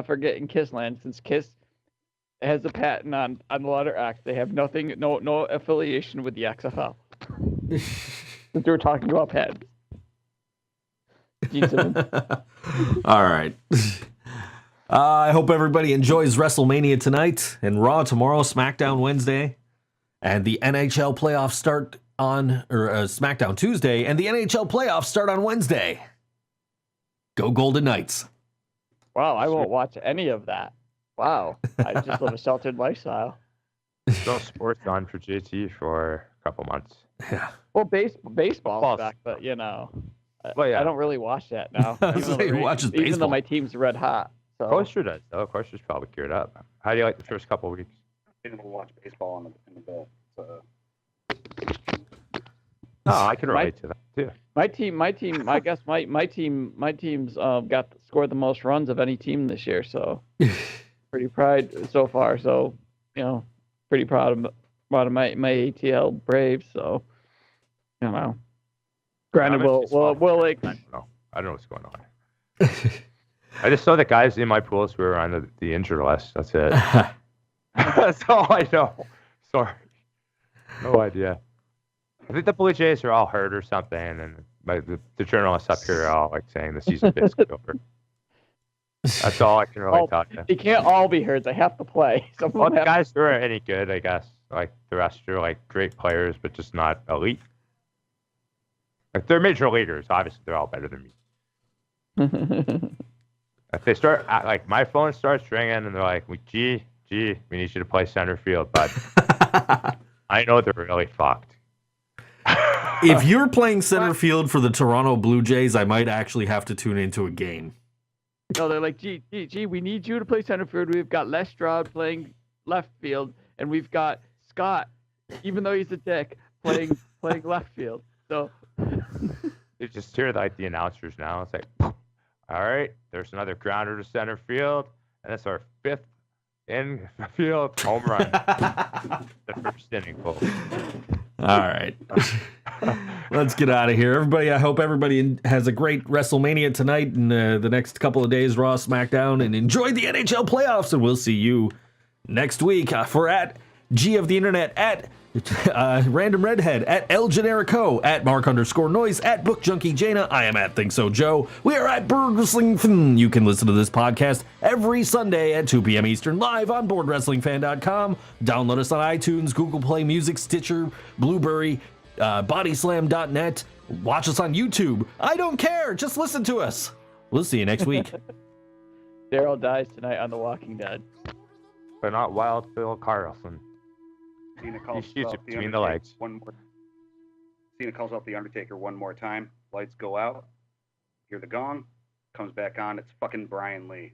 forget in Kissland, since Kiss has a patent on the letter X. They have nothing, no affiliation with the XFL. Since we're talking about patents. All right. I hope everybody enjoys WrestleMania tonight and Raw tomorrow, SmackDown Wednesday, and the NHL playoffs start on SmackDown Tuesday, and the NHL playoffs start on Wednesday. Go Golden Knights. Wow, I won't watch any of that. Wow, I just live a sheltered lifestyle. No sports on for JT for a couple months. Yeah. Well, baseball's back, but you know, Well, yeah. I don't really watch that now. I was like, who watches Even though baseball? my team's red hot. So. Coester does, though. Coester's probably cured up. How do you like the first couple of weeks? I didn't watch baseball in the bed. So. Oh, I can relate to that too. My team. I guess my team's scored the most runs of any team this year. So pretty proud so far. So pretty proud of my ATL Braves. So Granted, we'll like. I don't know what's going on. I just saw the guys in my pools who were on the injured list. That's it. That's all I know. Sorry. No idea. I think the Blue Jays are all hurt or something, and the journalists up here are all like saying the season basically over. That's all I can really talk to. They can't all be hurt. They have to play. Well, the guys who are any good, I guess, like the rest are like great players, but just not elite. Like they're major leaguers. Obviously, they're all better than me. If they start, like my phone starts ringing and they're like, "Gee, we need you to play center field," but I know they're really fucked. If you're playing center field for the Toronto Blue Jays, I might actually have to tune into a game. No, they're like, gee, we need you to play center field. We've got Les Stroud playing left field, and we've got Scott, even though he's a dick, playing left field. So you just hear like the announcers now. It's like, all right, there's another grounder to center field, and that's our 5th infield home run. The first inning, folks. All right. Let's get out of here. Everybody, I hope everybody has a great WrestleMania tonight and the next couple of days, Raw, SmackDown, and enjoy the NHL playoffs. And we'll see you next week for at G of the Internet, at Random Redhead, at El Generico, at Mark_Noise, at Book Junkie Jaina. I am at thinksojoe. We are at Bird Wrestling Fan. You can listen to this podcast every Sunday at 2 p.m. Eastern live on BoardWrestlingFan.com. Download us on iTunes, Google Play Music, Stitcher, Blueberry, Bodyslam.net. Watch us on YouTube. I don't care. Just listen to us. We'll see you next week. Daryl dies tonight on The Walking Dead. But not Wild Bill Carlson. Cena calls He shoots out it between the legs. Cena calls out the Undertaker one more time. Lights go out. Hear the gong. Comes back on. It's fucking Brian Lee.